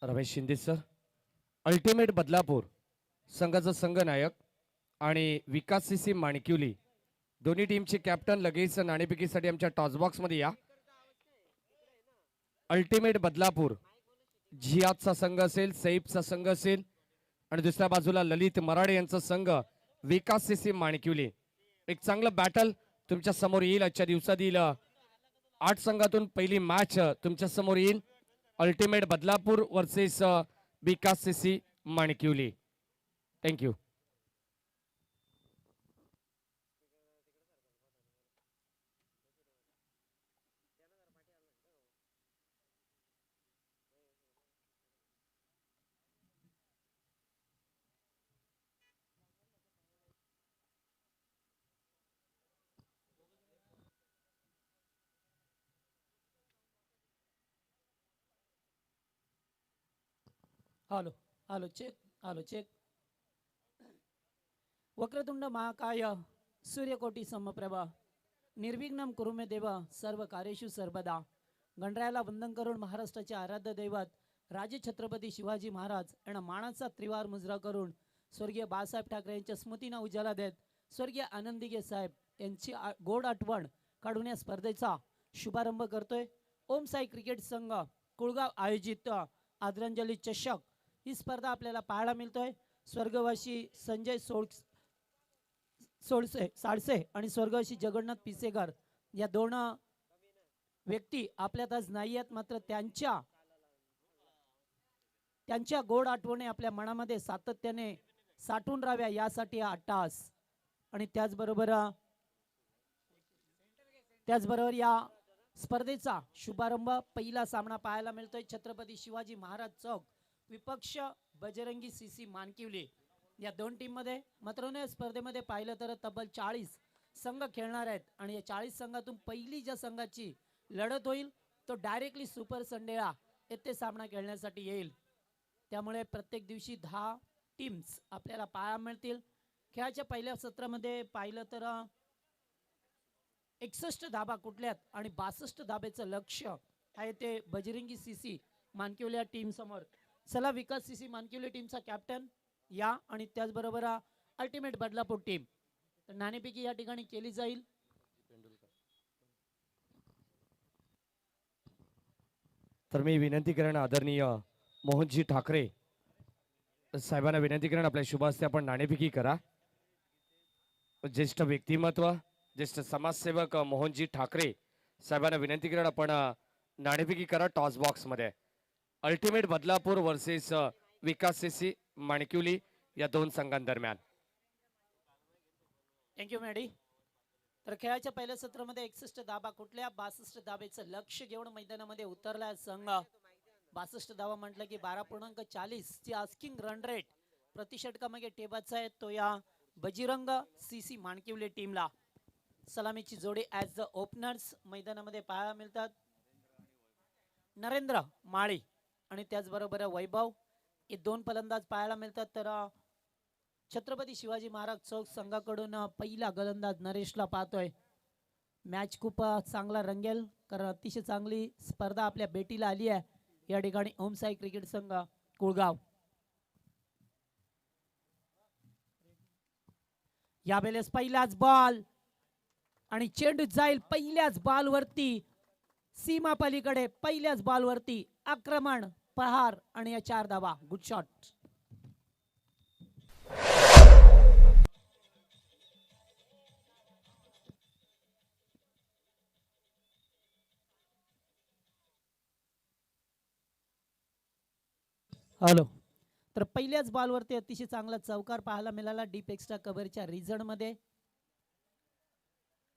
S3: रमेश शिंदे सर, अल्टिमेट बदलापूर संघाचा संघनायक आणि विकास सीसी माणिकिवली दोन्ही टीमचे कॅप्टन लगेच नाणेफेकीसाठी आमच्या टॉस बॉक्स मध्ये या. अल्टिमेट बदलापूर जियादचा संघ असेल, सैफचा संघ असेल आणि दुसऱ्या बाजूला ललित मराडे यांचा संघ विकास सीसी माणिकिवली. एक चांगलं बॅटल तुमच्या समोर येईल. आजच्या दिवसात येईल 8 संघातून पहिली मॅच तुमच्या समोर येईल. Ultimate Badlapur versus Vikas CC Manikivli. Thank you.
S4: Hello hello check hello check. वक्रतुंड महाकाय सूर्यकोटी समप्रभा निर्विघ्नं कुरु मे देव सर्व कार्येषु सर्वदा. गणरायाला वंदन करून महाराष्ट्राचे आराध्य दैवत राजे छत्रपती शिवाजी महाराज यांना मानाचा त्रिवार मुजरा करून स्वर्गीय बाळासाहेब ठाकरे यांच्या स्मृतींना उजाला देत स्वर्गीय आनंदीगे साहेब यांची गोड आठवण काढून या स्पर्धेचा शुभारंभ करतोय. ओम साई क्रिकेट संघ कुळगाव आयोजित आदरांजली चषक ही स्पर्धा आपल्याला पाहायला मिळतोय. स्वर्गवासी संजय साळसे आणि स्वर्गवासी जगन्नाथ पिसेकर या 2 व्यक्ती आपल्यात आज नाही आहेत, मात्र त्यांच्या गोड आठवणी आपल्या मनामध्ये सातत्याने साठून राहाव्या यासाठी हा अट्टहास. आणि त्याचबरोबर या स्पर्धेचा शुभारंभ पहिला सामना पाहायला मिळतोय. छत्रपती शिवाजी महाराज चौक विपक्ष बजरंगी सीसी मानकिवली या 2 टीम मध्ये. मात्र या स्पर्धेमध्ये पाहिलं तर तब्बल 40 संघ खेळणार आहेत आणि या 40 संघातून पहिली ज्या संघाची लढत होईल तो डायरेक्टली सुपर संडेला येथे सामना खेळण्यासाठी येईल. त्यामुळे प्रत्येक दिवशी 10 टीम्स आपल्याला पाहायला मिळतील. खेळाच्या पहिल्या सत्रामध्ये पाहिलं तर 61 धाबा कुठल्यात आणि 62 धाब्याचं लक्ष्य आहे ते बजरंगी सीसी मानकिवली टीम समोर. चला विकास सीसी मानकिवली टीमचा कॅप्टन या आणि त्याचबरोबर अल्टिमेट बदलापूर टीम तर नाणेफेकी या ठिकाणी केली जाईल.
S3: तर मी विनंती करेन आदरणीय मोहनजी ठाकरे साहेबांना विनंती करेन आपल्या शुभ हस्ते आपण नाणेफेकी करा. ज्येष्ठ व्यक्तिमत्व ज्येष्ठ समाजसेवक मोहनजी ठाकरे साहेबांना विनंती करेन आपण नाणेफेकी करा टॉस बॉक्स मध्ये. Ultimate Badlapur versus Vikas CC माणिक्युली या दोन संघांदरम्यान.
S4: Thank you Maddy. तर खेळाच्या पहिल्या सत्रामध्ये 61 धाबा कुठल्या 62 धाब्याचं लक्ष घेऊन मैदानामध्ये उतरलाय संघ. 62 धावा म्हटलं की 12.40 ची आस्किंग रन रेट प्रति षटकामागे टेबाचा आहे तो या बजरंग सीसी माणकिवली टीमला. सलामीची जोडी ॲज द ओपनर्स मैदानामध्ये पाहायला मिळतात. नरेंद्र माळी आणि त्याचबरोबर वैभव हे दोन फलंदाज पाहायला मिळतात. तर छत्रपती शिवाजी महाराज चौक संघाकडून पहिला गोलंदाज नरेशला पाहतोय. मॅच खूप चांगला रंगेल कारण अतिशय चांगली स्पर्धा आपल्या भेटीला आली आहे या ठिकाणी ओमसाई क्रिकेट संघ कुळगाव. यावेळेस पहिलाच बॉल आणि चेंडू जाईल पहिल्याच बॉल वरती सीमा पलीकडे. पहिल्याच बॉल वरती आक्रमण प्रहार आणि या 4 धावा. Good shot. हॅलो. तर पहिल्याच बॉलवरती अतिशय चांगला चौकार पाहायला मिळाला डीप एक्स्ट्रा कव्हरच्या रिझन मध्ये.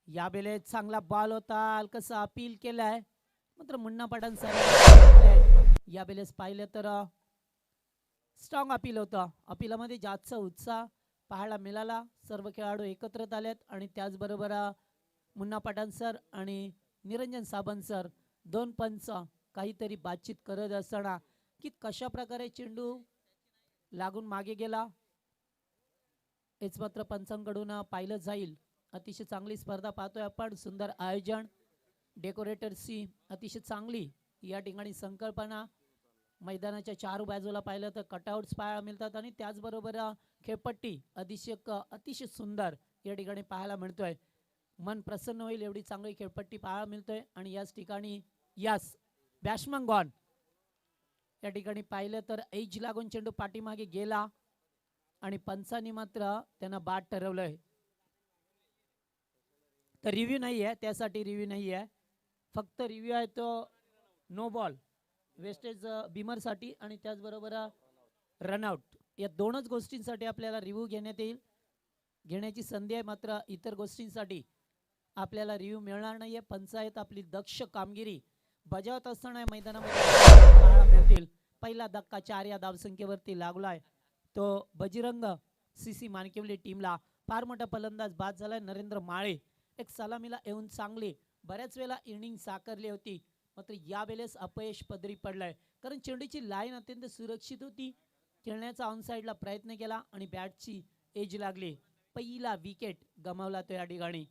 S4: यावेळेस चांगला बॉल होता कसा अपील केलाय मात्र मुन्ना पठाण सर यावेळेस पाहिलं तर स्ट्रॉंग अपील होतं. अपिलामध्ये जास्त उत्साह पाहायला मिळाला. सर्व खेळाडू एकत्रित आलेत आणि त्याचबरोबर मुन्ना पठाण सर आणि निरंजन साबंत सर दोन पंच काहीतरी बातचीत करत असताना की कशा प्रकारे चेंडू लागून मागे गेला हेच मात्र पंचांकडून पाहिलं जाईल. अतिशय चांगली स्पर्धा पाहतोय आपण. सुंदर आयोजन डेकोरेटरची अतिशय चांगली या ठिकाणी संकल्पना. मैदानाच्या 4 बाजूला पाहिलं तर कटआउट्स पाहायला मिळतात आणि त्याचबरोबर खेळपट्टी अतिशय सुंदर या ठिकाणी पाहायला मिळतोय. मन प्रसन्न होईल एवढी चांगली खेळपट्टी पाहायला मिळतोय. आणि याच ठिकाणी यास बॅट्समन गॉन या ठिकाणी पाहिलं तर एज लागून चेंडू पाठीमागे गेला आणि पंचांनी मात्र त्यांना बाद ठरवलंय. तर रिव्ह्यू नाही आहे त्यासाठी रिव्ह्यू नाही आहे फक्त रिव्ह्यू आहे तो नो बॉल वेस्टेज बिमर साठी आणि त्याचबरोबर रनआउट या दोनच गोष्टींसाठी आपल्याला रिव्ह्यू घेण्याची संधी आहे. मात्र इतर गोष्टींसाठी आपल्याला रिव्ह्यू मिळणार नाहीये. पंचायत आपली दक्ष कामगिरी बजावत असताना मैदानामध्ये मिळतील. पहिला धक्का 4 या धावसंख्येवरती लागलाय तो बजरंग सीसी माणकिवली टीमला. फार मोठा फलंदाज बाद झालाय नरेंद्र माळे. एक सलामीला येऊन चांगली बऱ्याच वेळा इनिंग साकारली होती मात्र यावेळेस अपयश पदरी पडलाय कारण चेंडूची लाईन अत्यंत सुरक्षित होती. खेळण्याचा ऑन साइडला प्रयत्न केला आणि बॅटची एज लागली. पहिला विकेट गमावला तो या ठिकाणी.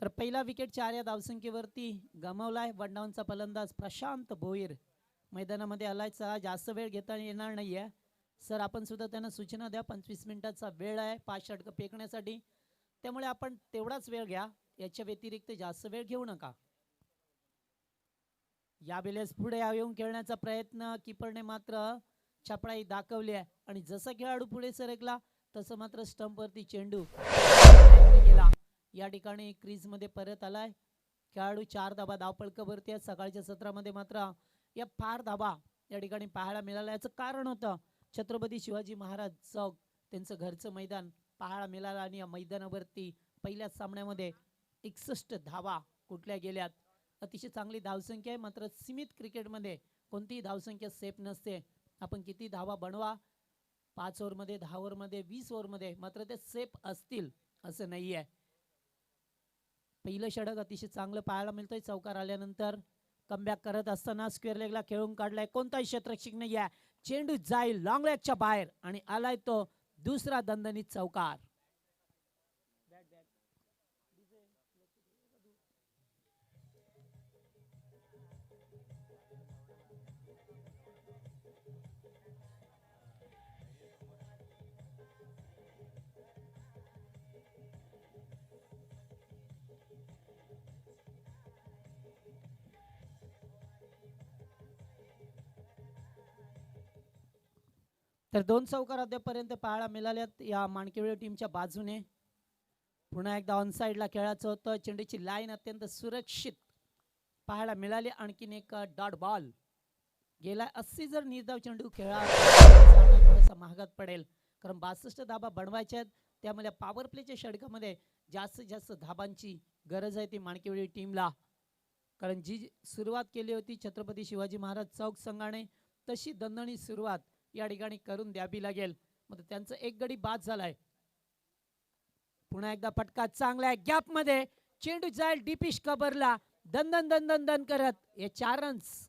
S4: तर पहिला विकेट 4 या धावसंख्येवरती गमावलाय. वनडाऊनचा फलंदाज प्रशांत भोईर मैदानामध्ये आलाय. चला जास्त वेळ घेता येणार नाहीये सर. आपण सुद्धा त्यांना सूचना द्या. 25 मिनिटाचा वेळ आहे 5 षटकं फेकण्यासाठी त्यामुळे आपण तेवढाच वेळ घ्या. याच्या व्यतिरिक्त जास्त वेळ घेऊ नका. यावेळेस पुढे येऊन खेळण्याचा प्रयत्न कीपरने मात्र छपळाई दाखवली आहे आणि जसा खेळाडू पुढे सरकला तसं मात्र स्टंपवरती चेंडू गेला. या ठिकाणी क्रीज मध्ये परत आलाय खेळाडू. 4 धाबा धावपळकावरती आहेत. सकाळच्या सत्रामध्ये मात्र या फार धाबा या ठिकाणी पाहायला मिळाल्या. याचं कारण होतं छत्रपती शिवाजी महाराज चौक त्यांचं घरचं मैदान पाहायला मिळालं आणि या मैदानावरती पहिल्याच सामन्यामध्ये 61 धावा कुठल्या गेल्यात. अतिशय चांगली धावसंख्या आहे मात्र सीमित क्रिकेटमध्ये कोणतीही धावसंख्या सेफ नसते. आपण किती धावा बनवा 5 ओव्हरमध्ये 10 ओव्हरमध्ये 20 ओव्हरमध्ये मात्र ते सेफ असतील असं नाहीये. पहिलं षटक अतिशय चांगलं पाहायला मिळतंय. चौकार आल्यानंतर कमबॅक करत असताना स्क्वेअर लेगला खेळून काढलाय. कोणताही क्षेत्ररक्षक नाहीये. चेंडू जाईल लॉंग लेगच्या बाहेर आणि आलाय तो दुसरा दणदणीत चौकार. तर 2 चौकार अद्यापर्यंत पाहायला मिळाल्यात या माणकेवळी टीमच्या बाजूने. पुन्हा एकदा ऑन साइडला खेळायचं होतं. चेंडूची लाईन अत्यंत सुरक्षित पाहायला मिळाली. आणखीन एक डॉट बॉल गेला. 80 जर निर्धाव चेंडू खेळा थोडासा महागात पडेल, कारण 62 धाबा बनवायच्या आहेत. त्यामुळे पॉवर प्लेच्या षटकामध्ये जास्तीत जास्त धाबांची गरज आहे ती माणकेवळी टीमला, कारण जी सुरुवात केली होती छत्रपती शिवाजी महाराज चौक संघाने तशी दणदणीत सुरुवात या ठिकाणी करून द्यावी लागेल. मग त्यांचं एक गडी बाद झालाय. पुन्हा एकदा फटका चांगला आहे. गॅप मध्ये चेंडू जाईल डीपिश कबरला. दन दन दन दन करत हे 4 रन्स.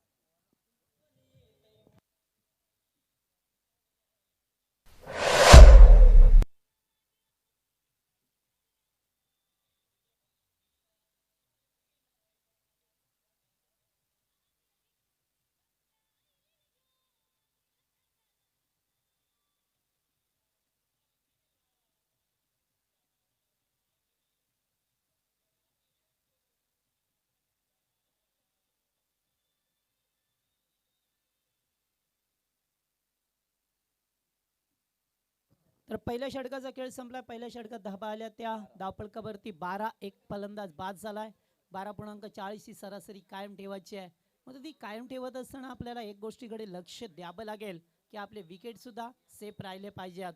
S4: तर पहिल्या षटकाचा खेळ संपला. पहिल्या षटकात धाबा आल्या त्या धावपळकावरती 12-1 फलंदाज बाद झालाय. 12.40 ही सरासरी कायम ठेवायची आहे. मग ती कायम ठेवत असताना आपल्याला एक गोष्टीकडे लक्ष द्यावं लागेल की आपले विकेट सुद्धा सेफ राहिले पाहिजेत,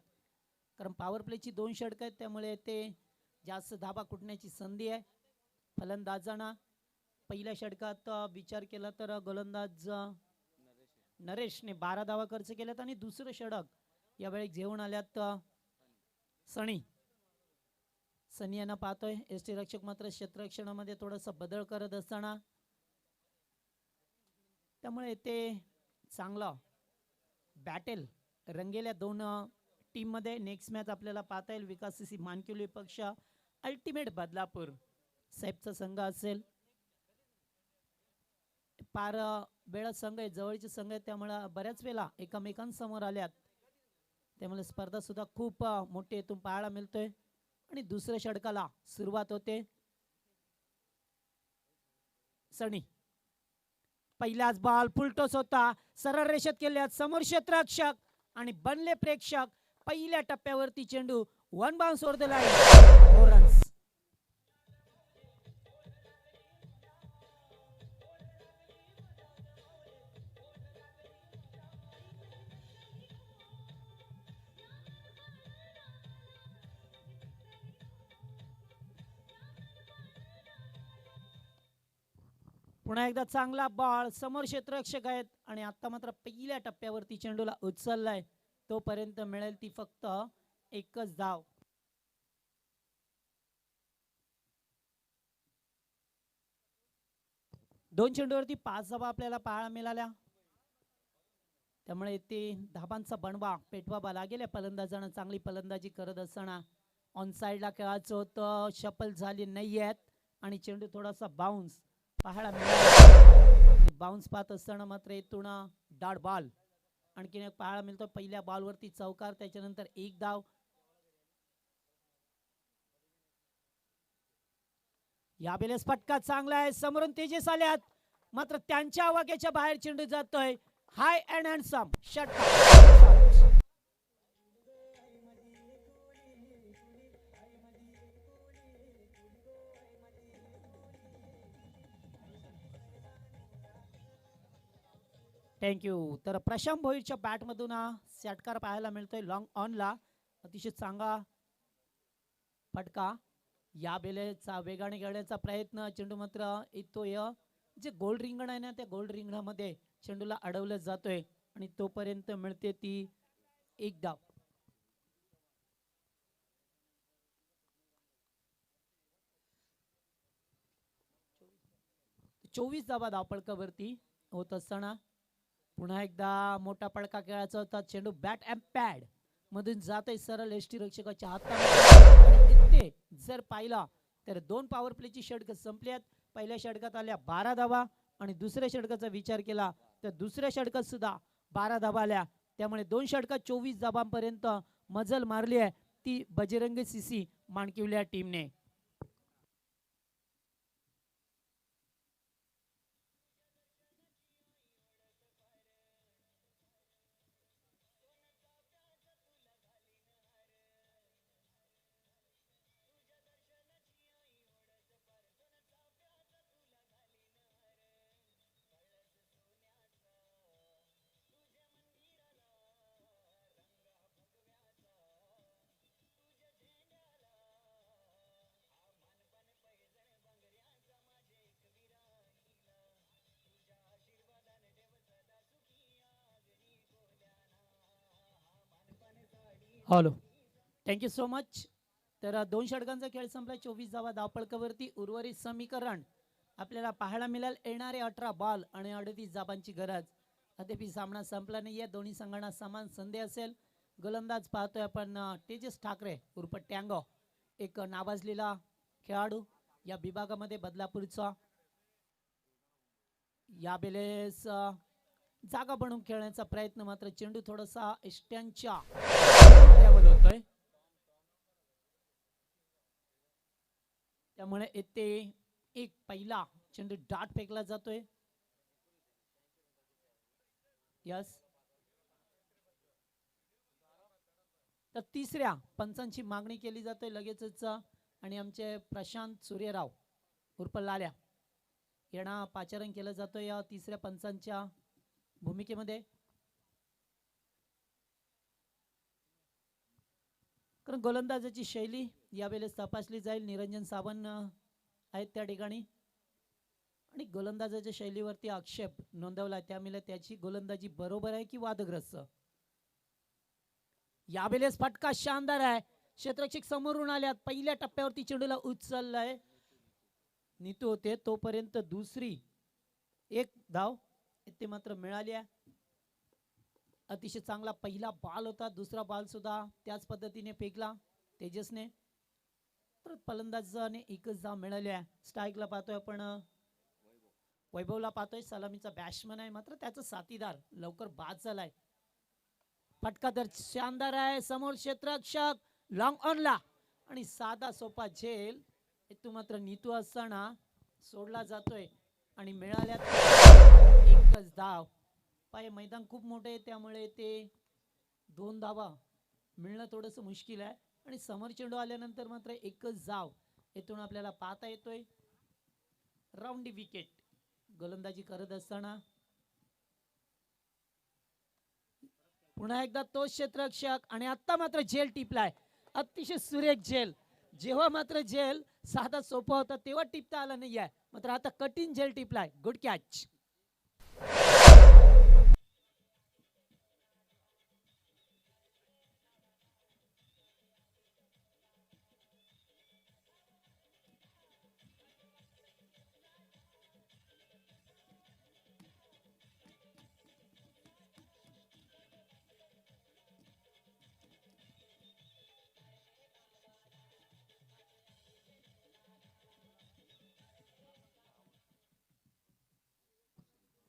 S4: कारण पॉवर प्लेची 2 षटकं आहेत. त्यामुळे ते जास्त धाबा कुटण्याची संधी आहे फलंदाजांना. पहिल्या षटकात विचार केला तर गोलंदाज नरेशने 12 धावा खर्च केल्यात आणि दुसरं षटक यावेळी घेऊन आल्यात सनी यांना पाहतोय. एसटी रक्षक मात्र क्षेत्ररक्षणामध्ये थोडासा बदल करत असताना, त्यामुळे ते चांगलं बॅटल रंगेल्या 2 टीम मध्ये. नेक्स्ट मॅच आपल्याला पाहता येईल विकास सीसी मानकिवली पक्ष अल्टिमेट बदलापूर साहेबचा संघ असेल. पार वेळा संघ आहे, जवळचे संघ आहेत, त्यामुळे बऱ्याच वेळा एकमेकांसमोर आल्यात. त्यामुळे स्पर्धा सुद्धा खूप मोठी इथून पाहायला मिळतोय. आणि दुसऱ्या षटकाला सुरुवात होते. सनी पहिलाच बॉल फुलटॉस होता. सरळ रेषेत केल्यात समोर क्षेत्ररक्षक आणि बनले प्रेक्षक. पहिल्या टप्प्यावरती चेंडू 1 bounce over the line 4 runs. पुन्हा एकदा चांगला बॉल समोर क्षेत्ररक्षक आहेत आणि आता मात्र पहिल्या टप्प्यावरती चेंडूला उचललाय. तोपर्यंत मिळेल ती फक्त एकच धाव. दोन चेंडूवरती 5 धावा आपल्याला पाहायला मिळाल्या. त्यामुळे ते धाबांचा बनवा पेटवावा लागेल. या फलंदाजांना चांगली फलंदाजी करत असताना ऑन साइडला खेळायचं होतं. शफल झाली नाहीयेत आणि चेंडू थोडासा बाउन्स पाहायला मिळाला. बाउन्स पाहत असताना मात्र इथून डॉट बॉल आणखीन एक पाहायला मिळतो. पहिल्या बॉलवरती चौकार, त्याच्यानंतर 1 धाव. या बेलेस फटका चांगला आहे. समोरून तेजस आल्यात मात्र त्यांच्या आवाक्याच्या बाहेर चेंडू जातोय. हाय अँड हँडसम षटकार. थँक्यू. तर प्रशांत भोईरच्या बॅट मधून षटकार पाहायला मिळतोय. लॉंग ऑन ला अतिशय चांगला फटका. या बेलेचा वेगाने खेळण्याचा प्रयत्न. चेंडू मात्र येतोय जे गोल्ड रिंगण आहे ना, त्या गोल्ड रिंगणामध्ये चेंडूला अडवलं जातोय आणि तोपर्यंत मिळते ती 1 धाव. 24 धावा धावपळकावरती होत असताना पुन्हा एकदा मोठा पडका खेळायचा होता. चेंडू बॅट अँड पॅड मधून जात आहे सरळ एसटी रक्षकाच्या हातात. जर पाहिला तर 2 पॉवर प्लेची षटक संपली आहेत. पहिल्या षटकात आल्या 12 धावा आणि दुसऱ्या षटकाचा विचार केला तर दुसऱ्या षटकात सुद्धा 12 धावा आल्या. त्यामुळे 2 षटकात 24 धावांपर्यंत मजल मारली आहे ती बजरंग सीसी माणकिवल्या टीमने. Hello, thank you so much. तर 2 षटकांचा खेळ संपला. 24 धावा धावपळकावरती. उर्वरित समीकरण आपल्याला पाहायला मिळेल. येणारे 18 बॉल आणि 38 धावांची गरज. अद्याप सामना संपला नाहीये. दोन्ही संघांना समान संधी असेल. गोलंदाज पाहतोय आपण तेजस ठाकरे उर्फ टँगो, एक नावाजलेला खेळाडू या विभागामध्ये बदलापूरचा. या बेलेस जागा बनवून खेळण्याचा प्रयत्न, मात्र चेंडू थोडासा एष्ट्यांच्या होतोय. त्यामुळे येथे एक पहिला चेंडू डाट फेकला जातोय. यस, तर तिसऱ्या पंचांची मागणी केली जाते लगेचच. आणि आमचे प्रशांत सूर्यराव उर्फ लाल्या यांना पाचारण केलं जातं या तिसऱ्या पंचांच्या भूमिकेमध्ये. कारण गोलंदाजाची शैली यावेळेस तपासली जाईल. निरंजन सावंत आहेत त्या ठिकाणी आणि गोलंदाजाच्या शैलीवरती आक्षेप नोंदवला. त्यामुळे त्याची गोलंदाजी बरोबर आहे की वादग्रस्त. यावेळेस फटका शानदार आहे. क्षेत्ररक्षक समोरून आल्यात. पहिल्या टप्प्यावरती चेंडूला उचललाय. नीतू होते तोपर्यंत दुसरी एक धाव इथे मात्र मिळाली आहे. अतिशय चांगला पहिला बॉल होता. दुसरा बॉल सुद्धा त्याच पद्धतीने फेकला तेजसने. परत फलंदाजाने एकच धाव मिळाली आहे. स्ट्राईकला पाहतोय आपण वैभवला पाहतोय. सलामीचा बॅट्समन आहे, मात्र त्याचा साथीदार लवकर बाद झालाय. फटका तर शानदार आहे. समोर क्षेत्ररक्षक लॉंग ऑनला आणि साधा सोपा झेल इथून मात्र नीतू असताना सोडला जातोय आणि मिळाल्या एकच धाव. पाय मैदान खूप मोठे आहे त्यामुळे ते 2 धावा मिळणं थोडस मुश्किल आहे. आणि समोर चेंडू आल्यानंतर मात्र एकच धाव इथून आपल्याला पाहता येतोय. राऊंडी विकेट गोलंदाजी करत असताना पुन्हा एकदा तोच क्षेत्ररक्षक आणि आता मात्र झेल टिपलाय. अतिशय सुरेख झेल. जेव्हा मात्र झेल साधा सोपा होता तेव्हा टिपता आला नाहीये, मात्र आता कठीण झेल टिपलाय. Good catch.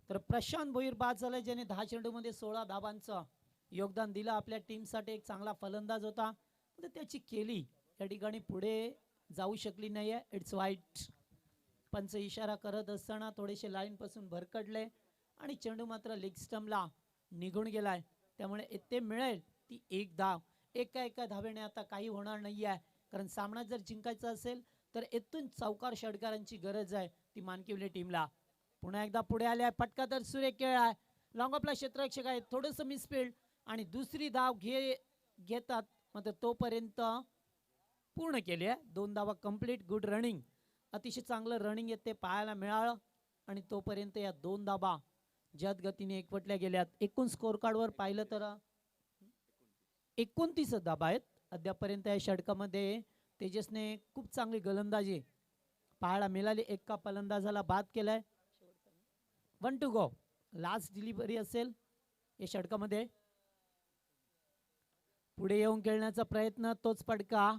S4: तर प्रशांत भोईर बाद झालाय, ज्याने 10 चेंडूमध्ये 16 धावांचं योगदान दिलं. आपल्या टीमसाठी एक चांगला फलंदाज होता, तर त्याची केली या ठिकाणी पुढे जाऊ शकली नाहीये. इट्स वाईट. पंच इशारा करत असताना थोडेसे लाईन पासून भरकडले आणि चेंडू मात्र लेग स्टंपला निघून गेलाय. त्यामुळे इथे मिळेल ती एक धाव. एका धावेने आता काही होणार नाहीये, कारण सामना जर जिंकायचा असेल तर इथून चौकार षटकारांची गरज आहे ती मानकिवली टीमला. पुन्हा एकदा पुढे आले. फटका तर सुरेख खेळ आहे. लॉंग ऑफला क्षेत्ररक्षक आहे, थोडस मिसफील्ड आणि दुसरी धाव घेतात, मात्र तोपर्यंत पूर्ण केली आहे. 2 धावा कंप्लीट. Good running. अतिशय चांगलं रनिंग येते पाहायला मिळालं आणि तोपर्यंत या 2 धावा ज्यात गतीने एकवटल्या गेल्यात. एकूण स्कोर कार्डवर पाहिलं तर 29 धावा आहेत अद्यापर्यंत या षटकामध्ये. तेजसने खूप चांगली गोलंदाजी पाहायला मिळाली. एका फलंदाजाला बाद केलाय. 1 टू गो. लास्ट डिलिव्हरी असेल या षटकामध्ये. पुढे येऊन खेळण्याचा प्रयत्न, तोच फटका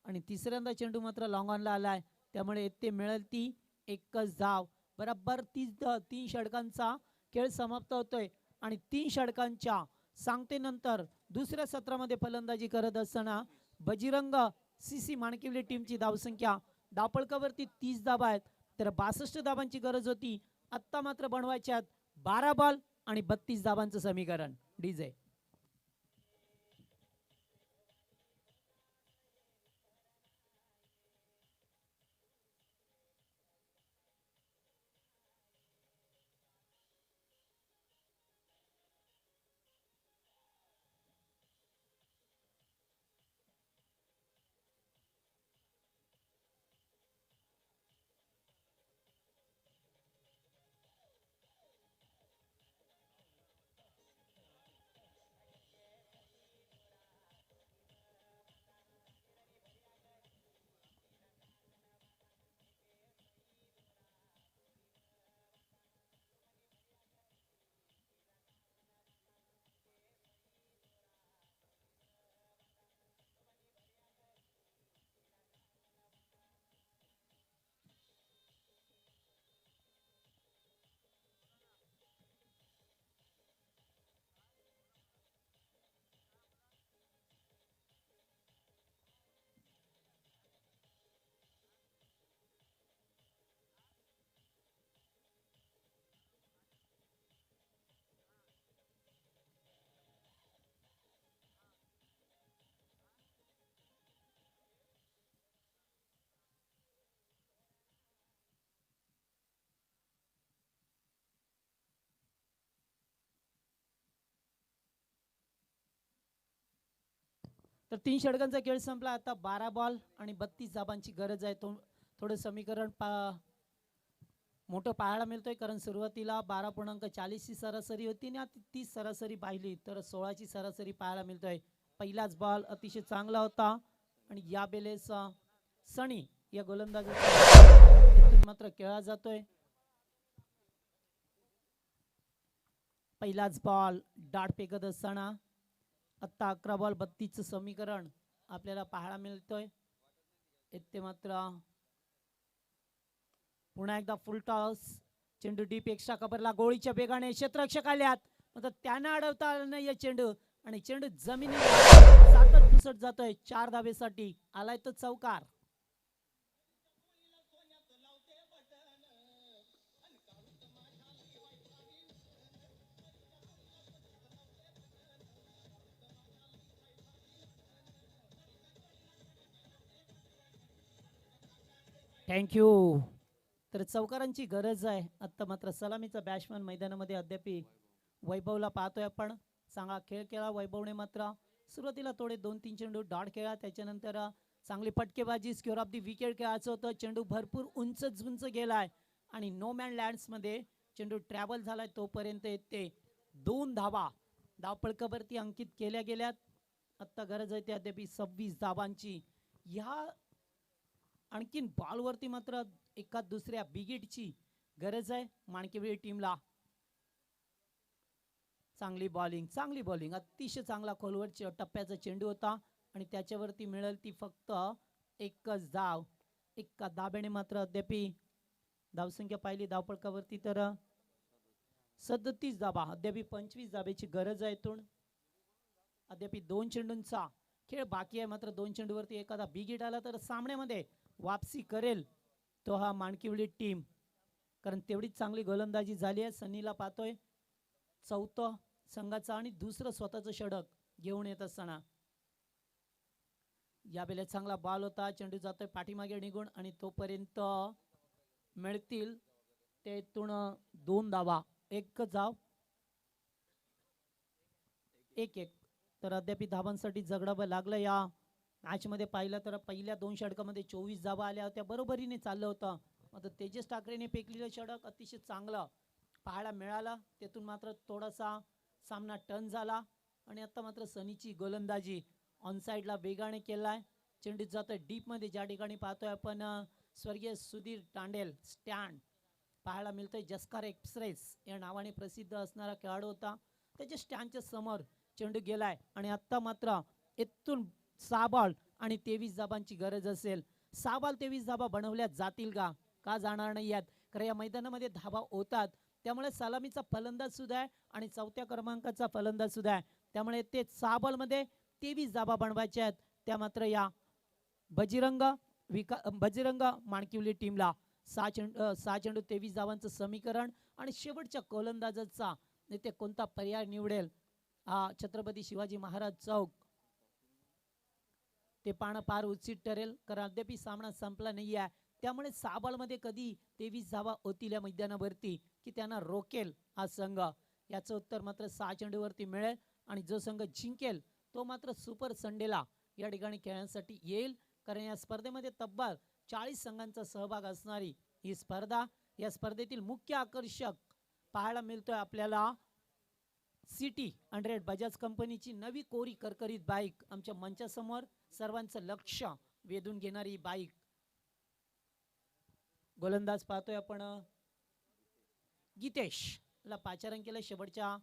S4: आणि तिसऱ्यांदा चेंडू मात्र लॉंग ऑनला आलाय, त्यामुळे ते मिळेल ती एकच धाव. बरोबर 3 षटकांचा खेळ समाप्त होतोय आणि 3 षटकांच्या सांगतेनंतर दुसऱ्या सत्रामध्ये फलंदाजी करत असताना बजरंग सीसी माणकिवली टीमची धावसंख्या धावफलकावरती 30 धावा आहेत, तर 62 धावांची गरज होती. आत्ता मात्र बनवायच्यात 12 बॉल आणि 32 धावांचं समीकरण. डीजे तर 3 षटकांचा खेळ संपला. आता 12 बॉल आणि 32 धाबांची गरज आहे. थोडं समीकरण मोठं पाहायला मिळतोय, कारण सुरुवातीला 12.40 ची सरासरी होती आणि आता 30 सरासरी पाहिली तर 16 ची सरासरी पाहायला मिळतोय. पहिलाच बॉल अतिशय चांगला होता आणि या बेलेस सनी या गोलंदाजातून मात्र खेळला जातोय. पहिलाच बॉल डाट फेकत असताना आता 11 बॉल 32 समीकरण आपल्याला पाहायला मिळतोय. इथे मात्र पुन्हा एकदा फुल टॉस, चेंडू डीप एक्स्ट्रा कव्हरला गोळीच्या वेगाने क्षेत्ररक्षक आल्यात, मात्र त्यांना अडवता आलं नाही चेंडू आणि चेंडू जमिनीवर सातत घुसत जातोय. 4 धावेसाठी आलाय तो चौकार. थँक्यू. तर चौकारांची गरज आहे. आता मात्र सलामीचा बॅट्समन मैदानामध्ये अद्याप वैभवला पाहतोय आपण. चांगला खेळ केला वैभवने. मात्र सुरुवातीला थोडे 2-3 चेंडू डॉट खेळा, त्याच्यानंतर चांगली फटकेबाजी, स्क्वेअर ऑफ दी विकेट खेळायचं होतं. चेंडू भरपूर उंच गेलाय आणि नो मॅन लँड्स मध्ये चेंडू ट्रॅव्हल झालाय. तोपर्यंत येते 2 धावा धावफलकावरती अंकित केल्या गेल्यात. आता गरज आहे अद्याप 26 धावांची. ह्या आणखीन बॉलवरती मात्र एका दुसऱ्या बिगिटची गरज आहे माणकेवली टीमला. चांगली बॉलिंग, अतिशय चांगला खोलवरच्या टप्प्याचा चेंडू होता आणि त्याच्यावरती मिळेल ती फक्त एकच धाव. एका धाब्याने मात्र अद्याप धावसंख्या पाहिली धावफलकावरती तर 37 धाबा, अद्याप 25 धाब्याची गरज आहे. इथून अद्याप 2 चेंडूंचा खेळ बाकी आहे. मात्र 2 चेंडूवरती एखादा बिगिट आला तर सामन्यामध्ये वापसी करेल तो हा माणकिवली टीम, कारण तेवढीच चांगली गोलंदाजी झाली आहे. सनीला पाहतोय चौथं संघाचा आणि दुसरं स्वतःचं षटक घेऊन येत असताना. या वेळेला चांगला बॉल होता, चेंडू जातोय पाठीमागे निघून आणि तोपर्यंत मिळतील तेथून 2 धावा. एक धाव 1-1. तर अद्याप धावांसाठी झगडावं लागलं. या मॅच मध्ये पाहिलं तर पहिल्या 2 षटकामध्ये 24 धावा आल्या होत्या, बरोबरीने चाललं होतं. मात्र तेजस ठाकरेने फेकलेलं षटक अतिशय चांगलं पाहायला मिळालं. तेथून मात्र थोडासा सामना टर्न झाला आणि आता मात्र सनीची गोलंदाजी ऑन साइडला वेगाने केलाय. चेंडू जातोय डीप मध्ये, ज्या ठिकाणी पाहतोय आपण स्वर्गीय सुधीर तांडेल स्टँड पाहायला मिळतोय. जस्कार एक्सप्रेस या नावाने प्रसिद्ध असणारा खेळाडू होता. त्याच्या स्टँडच्या समोर चेंडू गेलाय आणि आत्ता मात्र इथून 6 बॉल आणि 23 धाबांची गरज असेल. 6 बॉल 23 धाबा बनवल्या जातील का? का जाणार नाही आहेत? कारण या मैदानामध्ये धाबा होतात. त्यामुळे सलामीचा फलंदाज सुद्धा आहे आणि 4थ्या क्रमांकाचा फलंदाज सुद्धा आहे. त्यामुळे ते 6 बॉलमध्ये 23 धाबा बनवायच्या आहेत. त्या मात्र या बजरंग माणकिवली टीमला 6 चेंडू 23 धावांचं समीकरण आणि शेवटच्या गोलंदाजाचा ते कोणता पर्याय निवडेल हा छत्रपती शिवाजी महाराज चौक ते पाहणं फार उत्सित ठरेल. कारण अद्याप सामना संपला नाही आहे. त्यामुळे 6 बॉलमध्ये कधी 23 धावा होतील या मैदानावरती की त्यांना रोकेल हा संघ, याचं उत्तर मात्र 6 चेंडूवरती मिळेल. आणि जो संघ जिंकेल तो मात्र सुपर संडेला या ठिकाणी खेळण्यासाठी येईल. कारण या स्पर्धेमध्ये तब्बल 40 संघांचा सहभाग असणारी ही स्पर्धा. या स्पर्धेतील मुख्य आकर्षक पाहायला मिळतोय आपल्याला सिटी 100 बजाज कंपनीची नवी कोरी करकरीत बाईक आमच्या मंचासमोर सर्वांचं लक्ष वेधून घेणारी बाईक. गोलंदाज पाहतोय आपण गीतेश ला पाचारण केलं शेवटच्या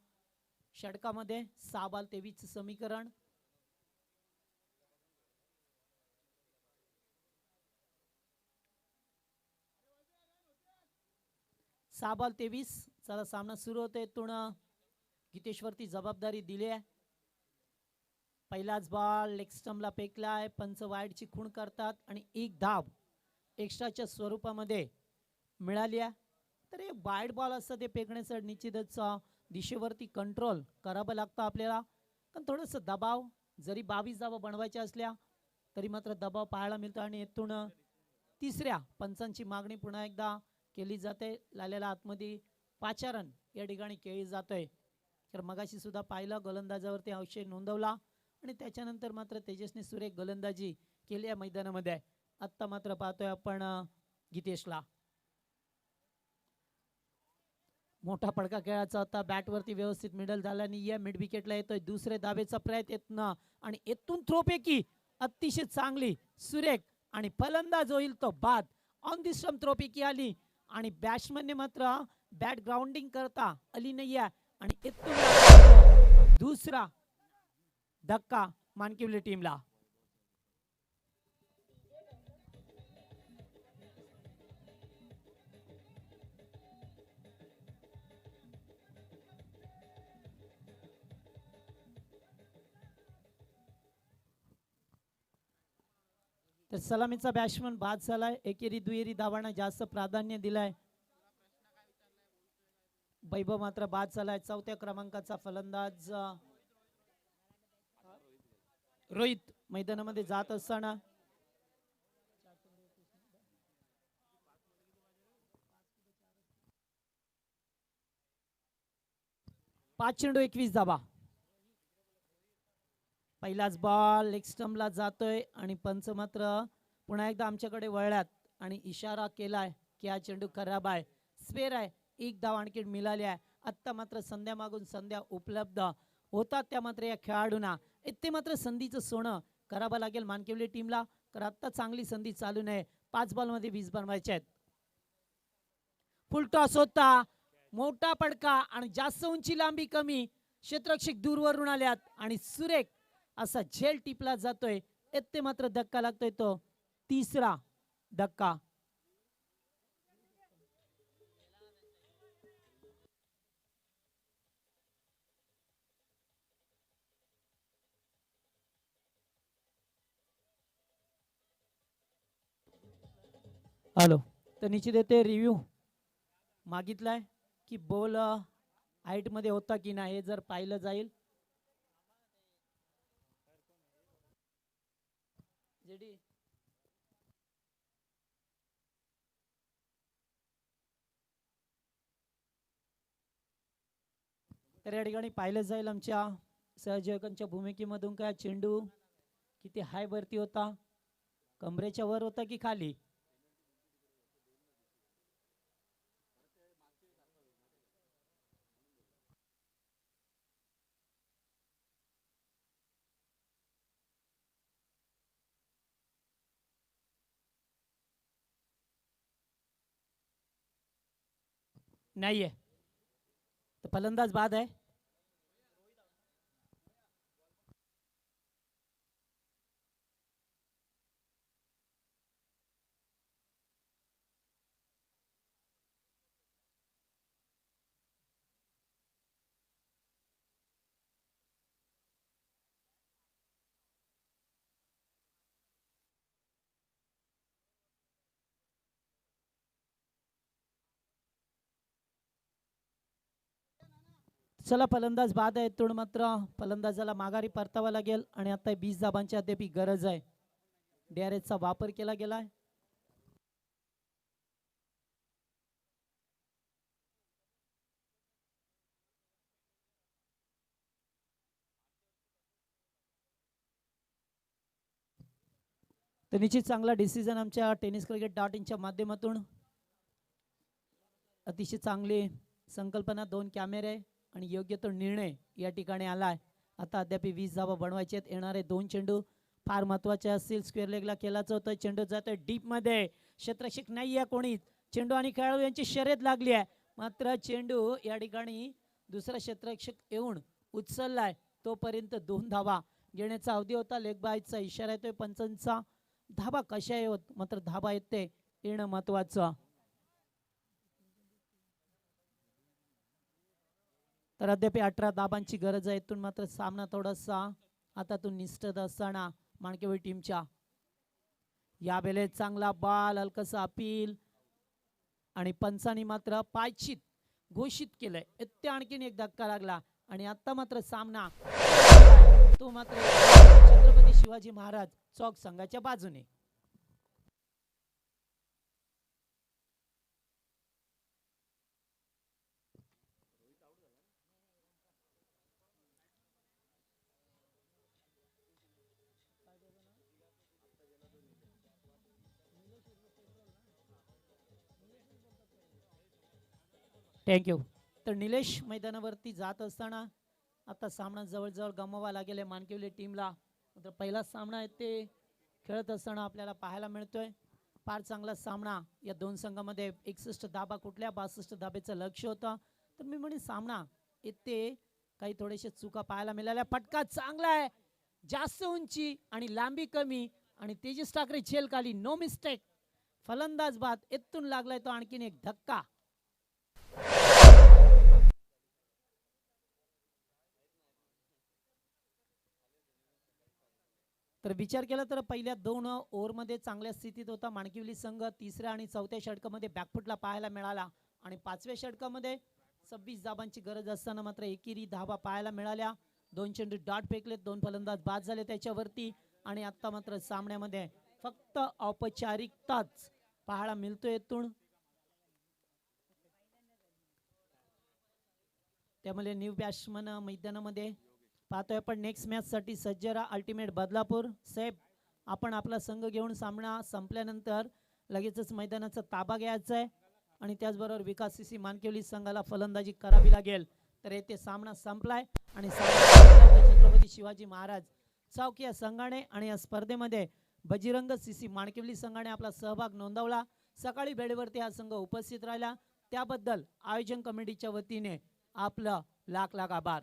S4: षटकामध्ये. 6 बॉल 23 समीकरण. सहा बॉल 23 चा सामना सुरू होतोय. इथून गीतेशवरती जबाबदारी दिली आहे. पहिलाच बॉल लेग स्टंपला फेकलाय. पंच वाईडची खूण करतात आणि एक धाव एक्स्ट्राच्या स्वरूपामध्ये मिळाली आहे. तर हे वाईड बॉल असतं ते फेकण्यासाठी निश्चितच दिशेवरती कंट्रोल करावं लागतं आपल्याला. पण थोडंसं दबाव जरी 22 धावा बनवायच्या असल्या तरी मात्र दबाव पाहायला मिळतो. आणि इथून तिसऱ्या पंचांची मागणी पुन्हा एकदा केली जाते. लाल्याला आतमध्ये पाचारण या ठिकाणी केली जातोय. तर मगाशी सुद्धा पाहिलं गोलंदाजावरती अवशेष नोंदवला आणि त्याच्यानंतर मात्र तेजसने सुरेख गोलंदाजी केली या मैदानामध्ये. आत्ता मात्र पाहतोय आपण गीतेशला. मोठा फडका खेळाचा होता. बॅटवरती व्यवस्थित मिडल झाला नाही. मिड विकेटला येतोय. दुसरे धावेचा प्रयत्न आणि येथून थ्रोपैकी अतिशय चांगली सुरेख आणि फलंदाज होईल तो बाद. ऑन दी स्टंप थ्रोपैकी आली आणि बॅट्समनने मात्र बॅट ग्राउंडिंग करता आली नाही आहे आणि इथून दुसरा धक्का मानकिवली टीमला. तर सलामीचा बॅट्समन बाद झालाय. एकेरी दुहेरी धावांना जास्त प्राधान्य दिलाय. वैभव मात्र बाद झालाय. 4थ्या क्रमांकाचा फलंदाज रोहित मैदानामध्ये जात असताना पाच चेंडू 21 धावा. पहिलाच बॉल लेग स्टंपला जातोय आणि पंच मात्र पुन्हा एकदा आमच्याकडे वळल्यात आणि इशारा केलाय की हा चेंडू खराब आहे. स्पेअर आहे. एक धाव आणखी मिळाली आहे. आत्ता मात्र संध्या मागून संध्या उपलब्ध होतात त्या मात्र या खेळाडूंना. इथे मात्र संधीचं सोनं करावं लागेल मानकिवली टीमला. तर आत्ता चांगली संधी चालू नये. 5 बॉलमध्ये 20 बनवायचे आहेत. फुल टॉस होता. मोठा पडका आणि जास्त उंची लांबी कमी. क्षेत्ररक्षक दूरवरून आल्यात आणि सुरेख असा झेल टिपला जातोय. इथे मात्र धक्का लागतोय तो तिसरा धक्का. हॅलो. तर निश्चित येते रिव्ह्यू मागितलाय की बॉल हाईट मध्ये होता की नाही हे जर पाहिलं जाईल. तर या ठिकाणी पाहिलं जाईल आमच्या सहयोजकांच्या भूमिकेमधून काय चेंडू किती हाय वरती होता. कमरेच्या वर होता की खाली. नाहीये. तर फलंदाज बाद आहे. चला फलंदाज बाद आहे. इथून मात्र फलंदाजाला माघारी परतावा लागेल आणि आता 20 धाबांची अद्याप गरज आहे. DRS चा वापर केला गेलाय. तर निश्चित चांगला डिसिजन आमच्या टेनिस क्रिकेट .inच्या माध्यमातून. अतिशय चांगली संकल्पना, 2 कॅमेरे आणि योग्य तो निर्णय या ठिकाणी आलाय. आता अद्याप 20 धावा बनवायचे आहेत. येणारे 2 चेंडू फार महत्वाचे असतील. स्क्वेअर लेगला केलाच होतं. चेंडू जातोय डीप मध्ये. क्षेत्ररक्षक नाही आहे कोणीच. चेंडू आणि खेळाडू यांची शर्यत लागली आहे. मात्र चेंडू या ठिकाणी दुसरा क्षेत्ररक्षक येऊन उचललाय. तोपर्यंत 2 धावा घेण्याचा अवधी होता. लेग बायचा इशारा येतोय पंचांचा. धाबा कशा येत, मात्र धाबा येते येणं महत्वाचं. तर अद्याप 18 धाबांची गरज आहे. इथून मात्र सामना थोडासा हातातून निसटत असताना माणकेवळी टीमच्या. या वेळेत चांगला बॉल, हलकसा अपील आणि पंचांनी मात्र पायचीत घोषित केलंय. इथे आणखीन एक धक्का लागला आणि आता मात्र सामना तो मात्र छत्रपती शिवाजी महाराज चौक संघाच्या बाजूने. थँक्यू. तर निलेश मैदानावरती जात असताना आता सामना जवळजवळ गमवावा लागेल मानकेवली टीमला. तर पहिला सामना आहे ते खेळत असताना आपल्याला पाहायला मिळतोय. फार चांगला सामना या 2 संघामध्ये. 61 धाबा कुठल्या 62 धाब्याचं लक्ष होतं. तर मी म्हणेन सामना येथे काही थोडेसे चुका पाहायला मिळाल्या. फटका चांगला आहे, जास्त उंची आणि लांबी कमी आणि तेजस ठाकरे झेल खाली. No mistake. फलंदाज बाद. इथून लागलाय तो आणखीन एक धक्का. तर विचार केला तर पहिल्या 2 ओव्हरमध्ये चांगल्या स्थितीत होता माणकिवली संघ. 3ऱ्या आणि 4थ्या षटकामध्ये बॅकफुटला पाहायला मिळाला आणि 5व्या षटकामध्ये 26 धाबांची गरज असताना मात्र एकेरी धाबा पाहायला मिळाल्या. 2 चेंडू डॉट फेकलेत. 2 फलंदाज बाद झाले त्याच्यावरती आणि आता मात्र सामन्यामध्ये फक्त औपचारिकताच पाहायला मिळतोय. इथून त्यामुळे न्यू बॅट्समन मैदानामध्ये पाहतोय आपण. नेक्स्ट मॅच साठी सज्जरा अल्टिमेट बदलापूर. साहेब आपण आपला संघ घेऊन सामना संपल्यानंतर लगेचच मैदानाचा ताबा घ्यायचा आहे आणि त्याचबरोबर विकास सीसी मानकेवली संघाला फलंदाजी करावी लागेल. तर येथे सामना संपलाय आणि छत्रपती शिवाजी महाराज चौक या संघाने आणि या स्पर्धेमध्ये बजरंग सीसी माणकेवली संघाने आपला सहभाग नोंदवला. सकाळी वेळेवरती हा संघ उपस्थित राहिला त्याबद्दल आयोजन कमिटीच्या वतीने आपलं लाख लाख आभार.